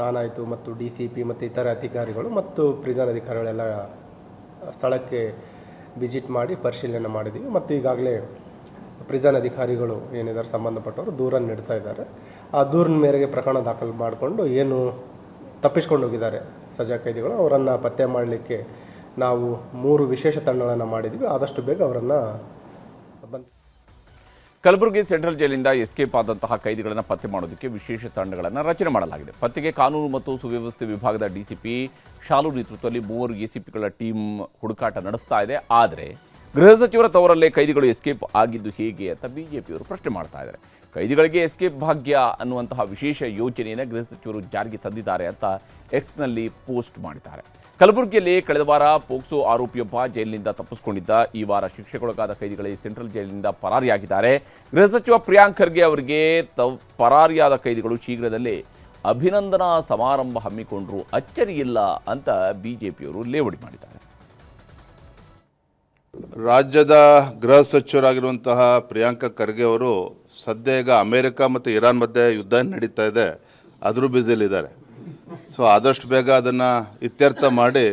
ನಾನಾಯಿತು ಮತ್ತು DCP ಮತ್ತು ಇತರ ಅಧಿಕಾರಿಗಳು ಮತ್ತು ಪ್ರಿಸನ್ ಅಧಿಕಾರಿಗಳೆಲ್ಲ ಸ್ಥಳಕ್ಕೆ ವಿಸಿಟ್ ಮಾಡಿ ಪರಿಶೀಲನೆ ಮಾಡಿದ್ದೀವಿ. ಮತ್ತು ಈಗಾಗಲೇ ಪ್ರಿಸನ್ ಅಧಿಕಾರಿಗಳು ಏನಿದ್ದಾರೆ ಸಂಬಂಧಪಟ್ಟವರು ದೂರನ್ನು ನೀಡ್ತಾ ಇದ್ದಾರೆ. ಆ ದೂರಿನ ಮೇರೆಗೆ ಪ್ರಕರಣ ದಾಖಲು ಮಾಡಿಕೊಂಡು ಏನು ತಪ್ಪಿಸ್ಕೊಂಡು ಹೋಗಿದ್ದಾರೆ ಸಜಾ ಕೈದಿಗಳು ಅವರನ್ನು ಪತ್ತೆ ಮಾಡಲಿಕ್ಕೆ ನಾವು 3 ವಿಶೇಷ ತಂಡಗಳನ್ನು ಮಾಡಿದ್ವಿ. ಆದಷ್ಟು ಬೇಗ ಅವರನ್ನು ಕಲಬುರಗಿ ಸೆಂಟ್ರಲ್ ಜೈಲಿಂದ ಎಸ್ಕೇಪ್ ಆದಂತಹ ಕೈದಿಗಳನ್ನು ಪತ್ತೆ ಮಾಡೋದಕ್ಕೆ ವಿಶೇಷ ತಂಡಗಳನ್ನು ರಚನೆ ಮಾಡಲಾಗಿದೆ. ಪತ್ತೆಗೆ ಕಾನೂನು ಮತ್ತು ಸುವ್ಯವಸ್ಥೆ ವಿಭಾಗದ DCP ಶಾಲು ನೇತೃತ್ವದಲ್ಲಿ 3 ACPಗಳ ಟೀಮ್ ಹುಡುಕಾಟ ನಡೆಸ್ತಾ ಇದೆ. ಆದರೆ ಗೃಹ ಸಚಿವರ ತವರಲ್ಲೇ ಕೈದಿಗಳು ಎಸ್ಕೇಪ್ ಆಗಿದ್ದು ಹೇಗೆ ಅಂತ BJPಯವರು ಪ್ರಶ್ನೆ ಮಾಡ್ತಾ ಇದ್ದಾರೆ. ಕೈದಿಗಳಿಗೆ ಎಸ್ಕೇಪ್ ಭಾಗ್ಯ ಅನ್ನುವಂತಹ ವಿಶೇಷ ಯೋಜನೆಯನ್ನು ಗೃಹ ಸಚಿವರು ಜಾರಿಗೆ ತಂದಿದ್ದಾರೆ ಅಂತ ಎಕ್ಸ್ನಲ್ಲಿ ಪೋಸ್ಟ್ ಮಾಡಿದ್ದಾರೆ. ಕಲಬುರಗಿಯಲ್ಲಿ ಕಳೆದ ವಾರ ಪೋಕ್ಸೋ ಆರೋಪಿಯೊಬ್ಬ ಜೈಲಿನಿಂದ ತಪ್ಪಿಸಿಕೊಂಡಿದ್ದ. ಈ ವಾರ ಶಿಕ್ಷೆಗೊಳಗಾದ ಕೈದಿಗಳೇ ಸೆಂಟ್ರಲ್ ಜೈಲಿನಿಂದ ಪರಾರಿಯಾಗಿದ್ದಾರೆ. ಗೃಹ ಸಚಿವ ಪ್ರಿಯಾಂಕ್ ಖರ್ಗೆ ಅವರಿಗೆ ಪರಾರಿಯಾದ ಕೈದಿಗಳು ಶೀಘ್ರದಲ್ಲೇ ಅಭಿನಂದನಾ ಸಮಾರಂಭ ಹಮ್ಮಿಕೊಂಡ್ರು ಅಚ್ಚರಿಯಿಲ್ಲ ಅಂತ BJPಯವರು ಲೇವಡಿ ಮಾಡಿದ್ದಾರೆ. ರಾಜ್ಯದ ಗೃಹ ಸಚಿವರಾಗಿರುವಂತಹ ಪ್ರಿಯಾಂಕ ಖರ್ಗೆ ಅವರು ಸದ್ಯ ಈಗ ಅಮೆರಿಕ ಮತ್ತು ಇರಾನ್ ಮಧ್ಯೆ ಯುದ್ಧ ನಡೀತಾ ಇದೆ, ಅದ್ರ ಬ್ಯುಸಿಲಿದ್ದಾರೆ. ಸೊ ಆದಷ್ಟು ಬೇಗ ಅದನ್ನು ಇತ್ಯರ್ಥ ಮಾಡಿ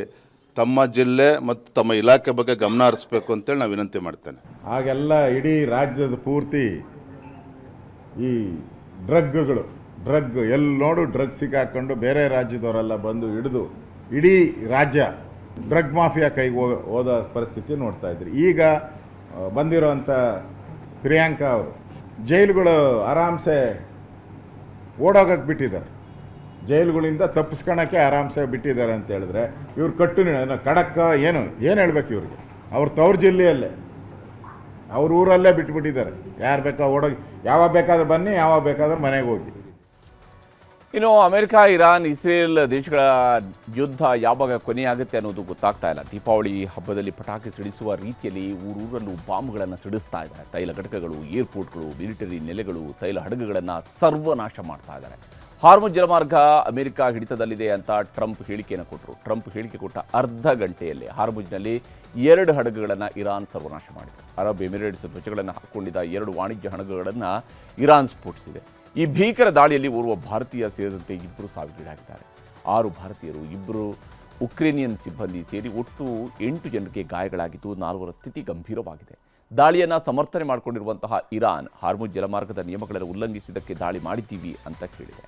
ತಮ್ಮ ಜಿಲ್ಲೆ ಮತ್ತು ತಮ್ಮ ಇಲಾಖೆ ಬಗ್ಗೆ ಗಮನ ಹರಿಸಬೇಕು ಅಂತೇಳಿ ನಾನು ವಿನಂತಿ ಮಾಡ್ತೇನೆ. ಹಾಗೆಲ್ಲ ಇಡೀ ರಾಜ್ಯದ ಪೂರ್ತಿ ಈ ಡ್ರಗ್ ಎಲ್ಲಿ ನೋಡು ಡ್ರಗ್ ಸಿಕ್ಕಾಕೊಂಡು ಬೇರೆ ರಾಜ್ಯದವರೆಲ್ಲ ಬಂದು ಹಿಡಿದು ಇಡೀ ರಾಜ್ಯ ಡ್ರಗ್ ಮಾಫಿಯಾ ಕೈಗೆ ಹೋದ ಪರಿಸ್ಥಿತಿ ನೋಡ್ತಾ ಇದ್ರಿ. ಈಗ ಬಂದಿರೋಂಥ ಪ್ರಿಯಾಂಕ ಅವರು ಜೈಲುಗಳು ಆರಾಮ್ಸೆ ಓಡೋಗಕ್ಕೆ ಬಿಟ್ಟಿದ್ದಾರೆ, ಜೈಲುಗಳಿಂದ ತಪ್ಪಿಸ್ಕೊಳಕ್ಕೆ ಆರಾಮ್ಸೆ ಬಿಟ್ಟಿದ್ದಾರೆ ಅಂತ ಹೇಳಿದ್ರೆ ಇವ್ರು ಖಡಕ್ ಏನು ಹೇಳ್ಬೇಕು ಇವ್ರಿಗೆ? ಅವ್ರ ತವ್ರ ಜಿಲ್ಲೆಯಲ್ಲೇ ಅವ್ರ ಊರಲ್ಲೇ ಬಿಟ್ಬಿಟ್ಟಿದ್ದಾರೆ. ಯಾರು ಬೇಕಾ ಓಡೋಗಿ, ಯಾವಾಗ ಬೇಕಾದ್ರೆ ಬನ್ನಿ, ಯಾವಾಗ ಬೇಕಾದ್ರೆ ಮನೆಗೆ ಹೋಗಿ. ಇನ್ನು ಅಮೆರಿಕ, ಇರಾನ್, ಇಸ್ರೇಲ್ ದೇಶಗಳ ಯುದ್ಧ ಯಾವಾಗ ಕೊನೆಯಾಗುತ್ತೆ ಅನ್ನೋದು ಗೊತ್ತಾಗ್ತಾ ಇಲ್ಲ. ದೀಪಾವಳಿ ಹಬ್ಬದಲ್ಲಿ ಪಟಾಕಿ ಸಿಡಿಸುವ ರೀತಿಯಲ್ಲಿ ಊರೂರಲ್ಲೂ ಬಾಂಬ್ಗಳನ್ನು ಸಿಡಿಸ್ತಾ ಇದ್ದಾರೆ. ತೈಲ ಘಟಕಗಳು, ಏರ್ಪೋರ್ಟ್ಗಳು, ಮಿಲಿಟರಿ ನೆಲೆಗಳು, ತೈಲ ಹಡಗುಗಳನ್ನು ಸರ್ವನಾಶ ಮಾಡ್ತಾ ಇದ್ದಾರೆ. ಹಾರ್ಮುಜ್ ಜಲಮಾರ್ಗ ಅಮೆರಿಕ ಹಿಡಿತದಲ್ಲಿದೆ ಅಂತ ಟ್ರಂಪ್ ಹೇಳಿಕೆಯನ್ನು ಕೊಟ್ಟರು. ಟ್ರಂಪ್ ಹೇಳಿಕೆ ಕೊಟ್ಟ ಅರ್ಧ ಗಂಟೆಯಲ್ಲಿ ಹಾರ್ಮುಜ್ನಲ್ಲಿ 2 ಹಡಗುಗಳನ್ನು ಇರಾನ್ ಸರ್ವನಾಶ ಮಾಡಿದೆ. ಅರಬ್ ಎಮಿರೇಟ್ಸ್ ಧ್ವಜಗಳನ್ನು ಹಾಕಿಕೊಂಡಿದ್ದ 2 ವಾಣಿಜ್ಯ ಹಡಗುಗಳನ್ನು ಇರಾನ್ ಸ್ಫೋಟಿಸಿದೆ. ಈ ಭೀಕರ ದಾಳಿಯಲ್ಲಿ ಓರ್ವ ಭಾರತೀಯ ಸೇರಿದಂತೆ 2 ಸಾವಿಗೀಡಾಗಿದ್ದಾರೆ. 6 ಭಾರತೀಯರು, 2 ಉಕ್ರೇನಿಯನ್ ಸಿಬ್ಬಂದಿ ಸೇರಿ ಒಟ್ಟು 8 ಜನರಿಗೆ ಗಾಯಗಳಾಗಿದ್ದು 4ರ ಸ್ಥಿತಿ ಗಂಭೀರವಾಗಿದೆ. ದಾಳಿಯನ್ನು ಸಮರ್ಥನೆ ಮಾಡಿಕೊಂಡಿರುವಂತಹ ಇರಾನ್ ಹಾರ್ಮುಜ್ ಜಲಮಾರ್ಗದ ನಿಯಮಗಳನ್ನು ಉಲ್ಲಂಘಿಸಿದ್ದಕ್ಕೆ ದಾಳಿ ಮಾಡಿದ್ದೀವಿ ಅಂತ ಹೇಳಿದೆ.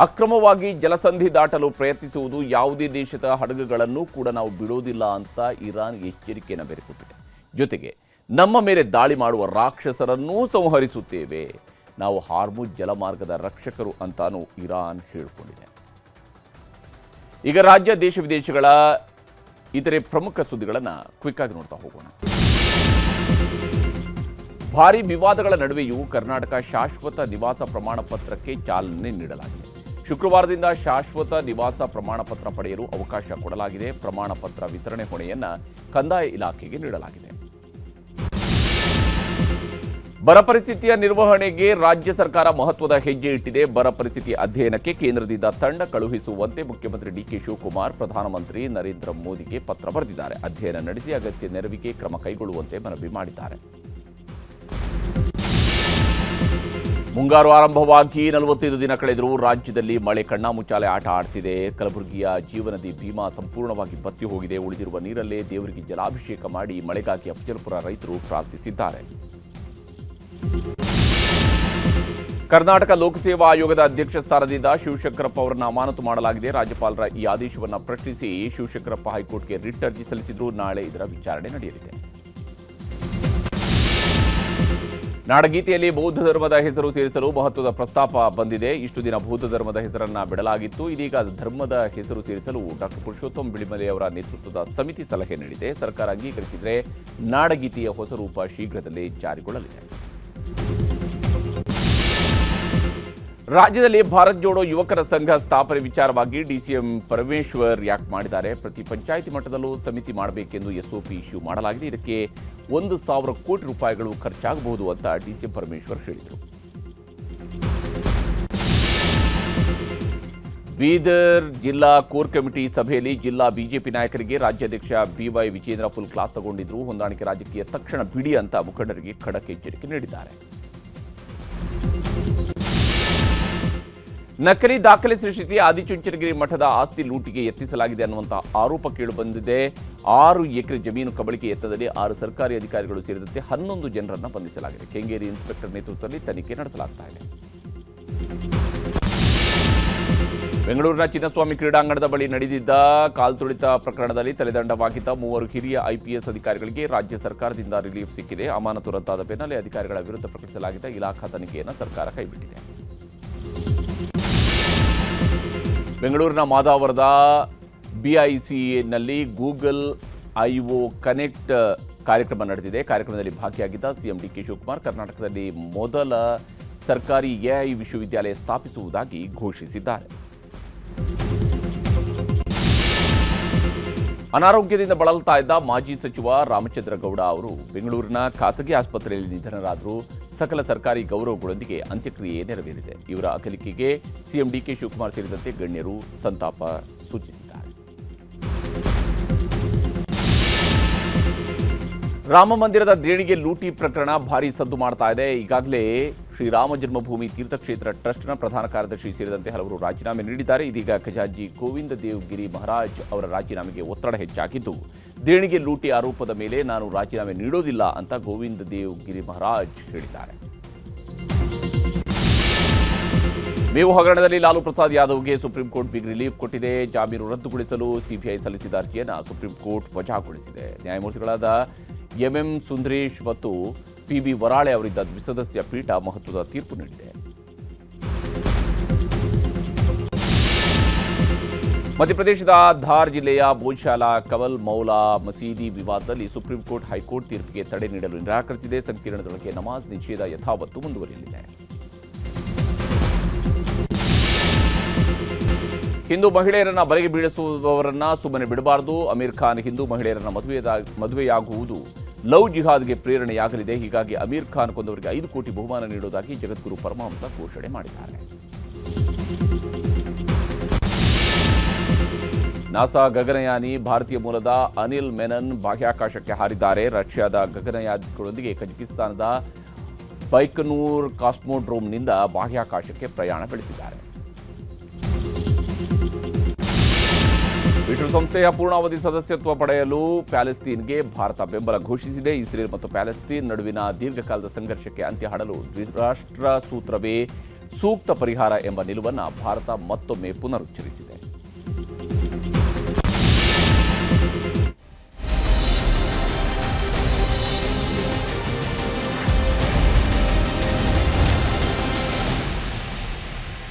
ಅಕ್ರಮವಾಗಿ ಜಲಸಂಧಿ ದಾಟಲು ಪ್ರಯತ್ನಿಸುವುದು ಯಾವುದೇ ದೇಶದ ಹಡಗುಗಳನ್ನು ಕೂಡ ನಾವು ಬಿಡೋದಿಲ್ಲ ಅಂತ ಇರಾನ್ ಎಚ್ಚರಿಕೆಯನ್ನು ಬೆರೆಕೊಟ್ಟಿದೆ. ಜೊತೆಗೆ ನಮ್ಮ ಮೇಲೆ ದಾಳಿ ಮಾಡುವ ರಾಕ್ಷಸರನ್ನೂ ಸಂಹರಿಸುತ್ತೇವೆ, ನಾವು ಹಾರ್ಮುಜ್ ಜಲಮಾರ್ಗದ ರಕ್ಷಕರು ಅಂತಾನೂ ಇರಾನ್ ಹೇಳಿಕೊಂಡಿದೆ. ಈಗ ರಾಜ್ಯ ದೇಶ ವಿದೇಶಗಳ ಇತರೆ ಪ್ರಮುಖ ಸುದ್ದಿಗಳನ್ನು ಕ್ವಿಕ್ ಆಗಿ ನೋಡ್ತಾ ಹೋಗೋಣ. ಭಾರಿ ವಿವಾದಗಳ ನಡುವೆಯೂ ಕರ್ನಾಟಕ ಶಾಶ್ವತ ನಿವಾಸ ಪ್ರಮಾಣ ಪತ್ರಕ್ಕೆ ಚಾಲನೆ ನೀಡಲಾಗಿದೆ. ಶುಕ್ರವಾರದಿಂದ ಶಾಶ್ವತ ನಿವಾಸ ಪ್ರಮಾಣ ಪತ್ರ ಪಡೆಯಲು ಅವಕಾಶ ಕೊಡಲಾಗಿದೆ. ಪ್ರಮಾಣ ಪತ್ರ ವಿತರಣೆ ಹೊಣೆಯನ್ನು ಕಂದಾಯ ಇಲಾಖೆಗೆ ನೀಡಲಾಗಿದೆ. ಬರ ಪರಿಸ್ಥಿತಿಯ ನಿರ್ವಹಣೆಗೆ ರಾಜ್ಯ ಸರ್ಕಾರ ಮಹತ್ವದ ಹೆಜ್ಜೆ ಇಟ್ಟಿದೆ. ಬರ ಪರಿಸ್ಥಿತಿ ಅಧ್ಯಯನಕ್ಕೆ ಕೇಂದ್ರದಿಂದ ತಂಡ ಕಳುಹಿಸುವಂತೆ ಮುಖ್ಯಮಂತ್ರಿ ಡಿಕೆ ಶಿವಕುಮಾರ್ ಪ್ರಧಾನಮಂತ್ರಿ ನರೇಂದ್ರ ಮೋದಿಗೆ ಪತ್ರ ಬರೆದಿದ್ದಾರೆ. ಅಧ್ಯಯನ ನಡೆಸಿ ಅಗತ್ಯ ನೆರವಿಗೆ ಕ್ರಮ ಕೈಗೊಳ್ಳುವಂತೆ ಮನವಿ ಮಾಡಿದ್ದಾರೆ. ಮುಂಗಾರು ಆರಂಭವಾಗಿ 45 ದಿನ ಕಳೆದರೂ ರಾಜ್ಯದಲ್ಲಿ ಮಳೆ ಕಣ್ಣಾಮುಚ್ಚಾಲೆ ಆಟ ಆಡ್ತಿದೆ. ಕಲಬುರಗಿಯ ಜೀವನದಿ ಭೀಮಾ ಸಂಪೂರ್ಣವಾಗಿ ಬತ್ತಿ ಹೋಗಿದೆ. ಉಳಿದಿರುವ ನೀರಲ್ಲೇ ದೇವರಿಗೆ ಜಲಾಭಿಷೇಕ ಮಾಡಿ ಮಳೆಗಾಗಿ ಅಫಜಲಪುರ ರೈತರು ಪ್ರಾರ್ಥಿಸಿದ್ದಾರೆ. ಕರ್ನಾಟಕ ಲೋಕಸೇವಾ ಆಯೋಗದ ಅಧ್ಯಕ್ಷ ಸ್ಥಾನದಿಂದ ಶಿವಶಂಕರಪ್ಪ ಅವರನ್ನು ಅಮಾನತು ಮಾಡಲಾಗಿದೆ. ರಾಜ್ಯಪಾಲರ ಈ ಆದೇಶವನ್ನು ಪ್ರಶ್ನಿಸಿ ಶಿವಶಂಕರಪ್ಪ ಹೈಕೋರ್ಟ್ಗೆ ರಿಟ್ ಅರ್ಜಿ ಸಲ್ಲಿಸಿದ್ರು. ನಾಳೆ ಇದರ ವಿಚಾರಣೆ ನಡೆಯಲಿದೆ. ನಾಡಗೀತೆಯಲ್ಲಿ ಬೌದ್ಧ ಧರ್ಮದ ಹೆಸರು ಸೇರಿಸಲು ಮಹತ್ವದ ಪ್ರಸ್ತಾಪ ಬಂದಿದೆ. ಇಷ್ಟು ದಿನ ಬೌದ್ಧ ಧರ್ಮದ ಹೆಸರನ್ನು ಬಿಡಲಾಗಿತ್ತು. ಇದೀಗ ಧರ್ಮದ ಹೆಸರು ಸೇರಿಸಲು ಡಾಕ್ಟರ್ ಪುರುಷೋತ್ತಮ್ ಬಿಳಿಮಲೆ ಅವರ ನೇತೃತ್ವದ ಸಮಿತಿ ಸಲಹೆ ನೀಡಿದೆ. ಸರ್ಕಾರ ಅಂಗೀಕರಿಸಿದರೆ ನಾಡಗೀತೆಯ ಹೊಸ ರೂಪ ಶೀಘ್ರದಲ್ಲೇ ಜಾರಿಗೊಳ್ಳಲಿದೆ. ರಾಜ್ಯದಲ್ಲಿ ಭಾರತ್ ಜೋಡೋ ಯುವಕರ ಸಂಘ ಸ್ಥಾಪನೆ ವಿಚಾರವಾಗಿ ಡಿಸಿಎಂ ಪರಮೇಶ್ವರ್ ಯಾಕ್ ಮಾಡಿದ್ದಾರೆ. ಪ್ರತಿ ಪಂಚಾಯಿತಿ ಮಟ್ಟದಲ್ಲೂ ಸಮಿತಿ ಮಾಡಬೇಕೆಂದು ಎಸ್ಒಪಿ ಇಶ್ಯೂ ಮಾಡಲಾಗಿದೆ. ಇದಕ್ಕೆ 1,000 ಕೋಟಿ ರೂಪಾಯಿಗಳು ಖರ್ಚಾಗಬಹುದು ಅಂತ ಡಿಸಿಎಂ ಪರಮೇಶ್ವರ್ ಹೇಳಿದರು. ಬೀದರ್ ಜಿಲ್ಲಾ ಕೋರ್ ಕಮಿಟಿ ಸಭೆಯಲ್ಲಿ ಜಿಲ್ಲಾ ಬಿಜೆಪಿ ನಾಯಕರಿಗೆ ರಾಜ್ಯಾಧ್ಯಕ್ಷ ಬಿವೈ ವಿಜೇಂದ್ರ ಫುಲ್ ಕ್ಲಾಸ್ ತಗೊಂಡಿದ್ರು. ಹೊಂದಾಣಿಕೆ ರಾಜಕೀಯ ತಕ್ಷಣ ಬಿಡಿ ಅಂತ ಮುಖಂಡರಿಗೆ ಖಡಕ್ ಎಚ್ಚರಿಕೆ ನೀಡಿದ್ದಾರೆ. ನಕಲಿ ದಾಖಲೆ ಸೃಷ್ಟಿಸಿ ಆದಿಚುಂಚನಗಿರಿ ಮಠದ ಆಸ್ತಿ ಲೂಟಿಗೆ ಯತ್ನಿಸಲಾಗಿದೆ ಅನ್ನುವಂತಹ ಆರೋಪ ಕೇಳಿಬಂದಿದೆ. 6 ಎಕರೆ ಜಮೀನು ಕಬಳಿಕೆ ಯತ್ನದಲ್ಲಿ 6 ಸರ್ಕಾರಿ ಅಧಿಕಾರಿಗಳು ಸೇರಿದಂತೆ 11 ಜನರನ್ನು ಬಂಧಿಸಲಾಗಿದೆ. ಕೆಂಗೇರಿ ಇನ್ಸ್ಪೆಕ್ಟರ್ ನೇತೃತ್ವದಲ್ಲಿ ತನಿಖೆ ನಡೆಸಲಾಗ್ತಾ ಇದೆ. ಬೆಂಗಳೂರಿನ ಚಿನ್ನಸ್ವಾಮಿ ಕ್ರೀಡಾಂಗಣದ ಬಳಿ ನಡೆದಿದ್ದ ಕಾಲ್ತುಳಿತ ಪ್ರಕರಣದಲ್ಲಿ ತಲೆದಂಡವಾಗಿದ್ದ 3 ಹಿರಿಯ ಐಪಿಎಸ್ ಅಧಿಕಾರಿಗಳಿಗೆ ರಾಜ್ಯ ಸರ್ಕಾರದಿಂದ ರಿಲೀಫ್ ಸಿಕ್ಕಿದೆ. ಅಮಾನತು ರದ್ದಾದ ಬೆನ್ನಲ್ಲೇ ಅಧಿಕಾರಿಗಳ ವಿರುದ್ಧ ಪ್ರಕಟಿಸಲಾಗಿದ್ದ ಇಲಾಖಾ ತನಿಖೆಯನ್ನು ಸರ್ಕಾರ ಕೈಬಿಟ್ಟಿದೆ. ಬೆಂಗಳೂರಿನ ಮಾದಾವರದ ಬಿಐಸಿನಲ್ಲಿ ಗೂಗಲ್ ಐಒ ಕನೆಕ್ಟ್ ಕಾರ್ಯಕ್ರಮ ನಡೆದಿದೆ. ಕಾರ್ಯಕ್ರಮದಲ್ಲಿ ಭಾಗಿಯಾಗಿದ್ದ ಸಿಎಂ ಡಿಕೆ ಶಿವಕುಮಾರ್ ಕರ್ನಾಟಕದಲ್ಲಿ ಮೊದಲ ಸರ್ಕಾರಿ ಎಐ ವಿಶ್ವವಿದ್ಯಾಲಯ ಸ್ಥಾಪಿಸುವುದಾಗಿ ಘೋಷಿಸಿದ್ದಾರೆ. ಅನಾರೋಗ್ಯದಿಂದ ಬಳಲ್ತಾ ಇದ್ದ ಮಾಜಿ ಸಚಿವ ರಾಮಚಂದ್ರ ಗೌಡ ಅವರು ಬೆಂಗಳೂರಿನ ಖಾಸಗಿ ಆಸ್ಪತ್ರೆಯಲ್ಲಿ ನಿಧನರಾದರು. ಸಕಲ ಸರ್ಕಾರಿ ಗೌರವಗಳೊಂದಿಗೆ ಅಂತ್ಯಕ್ರಿಯೆ ನೆರವೇರಿದೆ. ಇವರ ಅಗಲಿಕೆಗೆ ಸಿಎಂ ಡಿಕೆ ಶಿವಕುಮಾರ್ ಸೇರಿದಂತೆ ಗಣ್ಯರು ಸಂತಾಪ ಸೂಚಿಸಿದ್ದಾರೆ. ರಾಮ ಮಂದಿರದ ದೇಣಿಗೆ ಲೂಟಿ ಪ್ರಕರಣ ಭಾರೀ ಸದ್ದು ಮಾಡ್ತಾ ಇದೆ. ಈಗಾಗಲೇ ಶ್ರೀರಾಮ ಜನ್ಮಭೂಮಿ ತೀರ್ಥಕ್ಷೇತ್ರ ಟ್ರಸ್ಟ್ನ ಪ್ರಧಾನ ಕಾರ್ಯದರ್ಶಿ ಸೇರಿದಂತೆ ಹಲವರು ರಾಜೀನಾಮೆ ನೀಡಿದ್ದಾರೆ. ಇದೀಗ ಖಜಾಂಚಿ ಗೋವಿಂದ ದೇವ್ ಗಿರಿ ಮಹಾರಾಜ್ ಅವರ ರಾಜೀನಾಮೆಗೆ ಒತ್ತಡ ಹೆಚ್ಚಾಗಿದ್ದು, ದೇಣಿಗೆ ಲೂಟಿ ಆರೋಪದ ಮೇಲೆ ನಾನು ರಾಜೀನಾಮೆ ನೀಡೋದಿಲ್ಲ ಅಂತ ಗೋವಿಂದ ದೇವ್ ಗಿರಿ ಮಹಾರಾಜ್ ಹೇಳಿದ್ದಾರೆ. ಮೇವು ಹಗರಣದಲ್ಲಿ ಲಾಲು ಪ್ರಸಾದ್ ಯಾದವ್ಗೆ ಸುಪ್ರೀಂ ಕೋರ್ಟ್ ಬಿಗ್ ರಿಲೀಫ್ ಕೊಟ್ಟಿದೆ. ಜಾಮೀನು ರದ್ದುಗೊಳಿಸಲು ಸಿಬಿಐ ಸಲ್ಲಿಸಿದ ಅರ್ಜಿಯನ್ನು ಸುಪ್ರೀಂ ಕೋರ್ಟ್ ವಜಾಗೊಳಿಸಿದೆ. ನ್ಯಾಯಮೂರ್ತಿಗಳಾದ ಎಂಎಂ ಸುಂದರೇಶ್ ಮತ್ತು ಪಿಬಿ ವರಾಳೆ ಅವರಿದ್ದ ದ್ವಿಸದಸ್ಯ ಪೀಠ ಮಹತ್ವದ ತೀರ್ಪು ನೀಡಿದೆ. ಮಧ್ಯಪ್ರದೇಶದ ಧಾರ್ ಜಿಲ್ಲೆಯ ಭೋಜ್ಶಾಲಾ ಕವಲ್ ಮೌಲಾ ಮಸೀದಿ ವಿವಾದದಲ್ಲಿ ಸುಪ್ರೀಂ ಕೋರ್ಟ್ ಹೈಕೋರ್ಟ್ ತೀರ್ಪಿಗೆ ತಡೆ ನೀಡಲು ನಿರಾಕರಿಸಿದೆ. ಸಂಕೀರ್ಣದೊಳಗೆ ನಮಾಜ್ ನಿಷೇಧ ಯಥಾವತ್ತು ಮುಂದುವರಿಯಲಿದೆ. ಹಿಂದೂ ಮಹಿಳೆಯರನ್ನ ಬಲೆಗೆ ಬೀಳಿಸುವವರನ್ನ ಸುಮ್ಮನೆ ಬಿಡಬಾರದು. ಅಮೀರ್ ಖಾನ್ ಹಿಂದೂ ಮಹಿಳೆಯರನ್ನ ಮದುವೆಯಾಗುವುದು ಲವ್ ಜಿಹಾದ್ಗೆ ಪ್ರೇರಣೆಯಾಗಲಿದೆ. ಹೀಗಾಗಿ ಅಮೀರ್ ಖಾನ್ ಕೊಂದವರಿಗೆ 5 ಕೋಟಿ ಬಹುಮಾನ ನೀಡುವುದಾಗಿ ಜಗದ್ಗುರು ಪರಮಹಂಸ ಘೋಷಣೆ ಮಾಡಿದ್ದಾರೆ. ನಾಸಾ ಗಗನಯಾನಿ ಭಾರತೀಯ ಮೂಲದ ಅನಿಲ್ ಮೆನನ್ ಬಾಹ್ಯಾಕಾಶಕ್ಕೆ ಹಾರಿದ್ದಾರೆ. ರಷ್ಯಾದ ಗಗನಯಾನಿಗಳೊಂದಿಗೆ ಕಜಕಿಸ್ತಾನದ ಬೈಕನೂರ್ ಕಾಸ್ಮೋಡ್ರೋಮ್ನಿಂದ ಬಾಹ್ಯಾಕಾಶಕ್ಕೆ ಪ್ರಯಾಣ ಬೆಳೆಸಿದ್ದಾರೆ. ವಿಶ್ವಸಂಸ್ಥೆಯ ಪೂರ್ಣಾವಧಿ ಸದಸ್ಯತ್ವ ಪಡೆಯಲು ಪ್ಯಾಲೆಸ್ತೀನ್ಗೆ ಭಾರತ ಬೆಂಬಲ ಘೋಷಿಸಿದೆ. ಇಸ್ರೇಲ್ ಮತ್ತು ಪ್ಯಾಲೆಸ್ತೀನ್ ನಡುವಿನ ದೀರ್ಘಕಾಲದ ಸಂಘರ್ಷಕ್ಕೆ ಅಂತ್ಯ ಹಾಡಲು ದ್ವಿರಾಷ್ಟ್ರ ಸೂತ್ರವೇ ಸೂಕ್ತ ಪರಿಹಾರ ಎಂಬ ನಿಲುವನ್ನು ಭಾರತ ಮತ್ತೊಮ್ಮೆ ಪುನರುಚ್ಚರಿಸಿದೆ.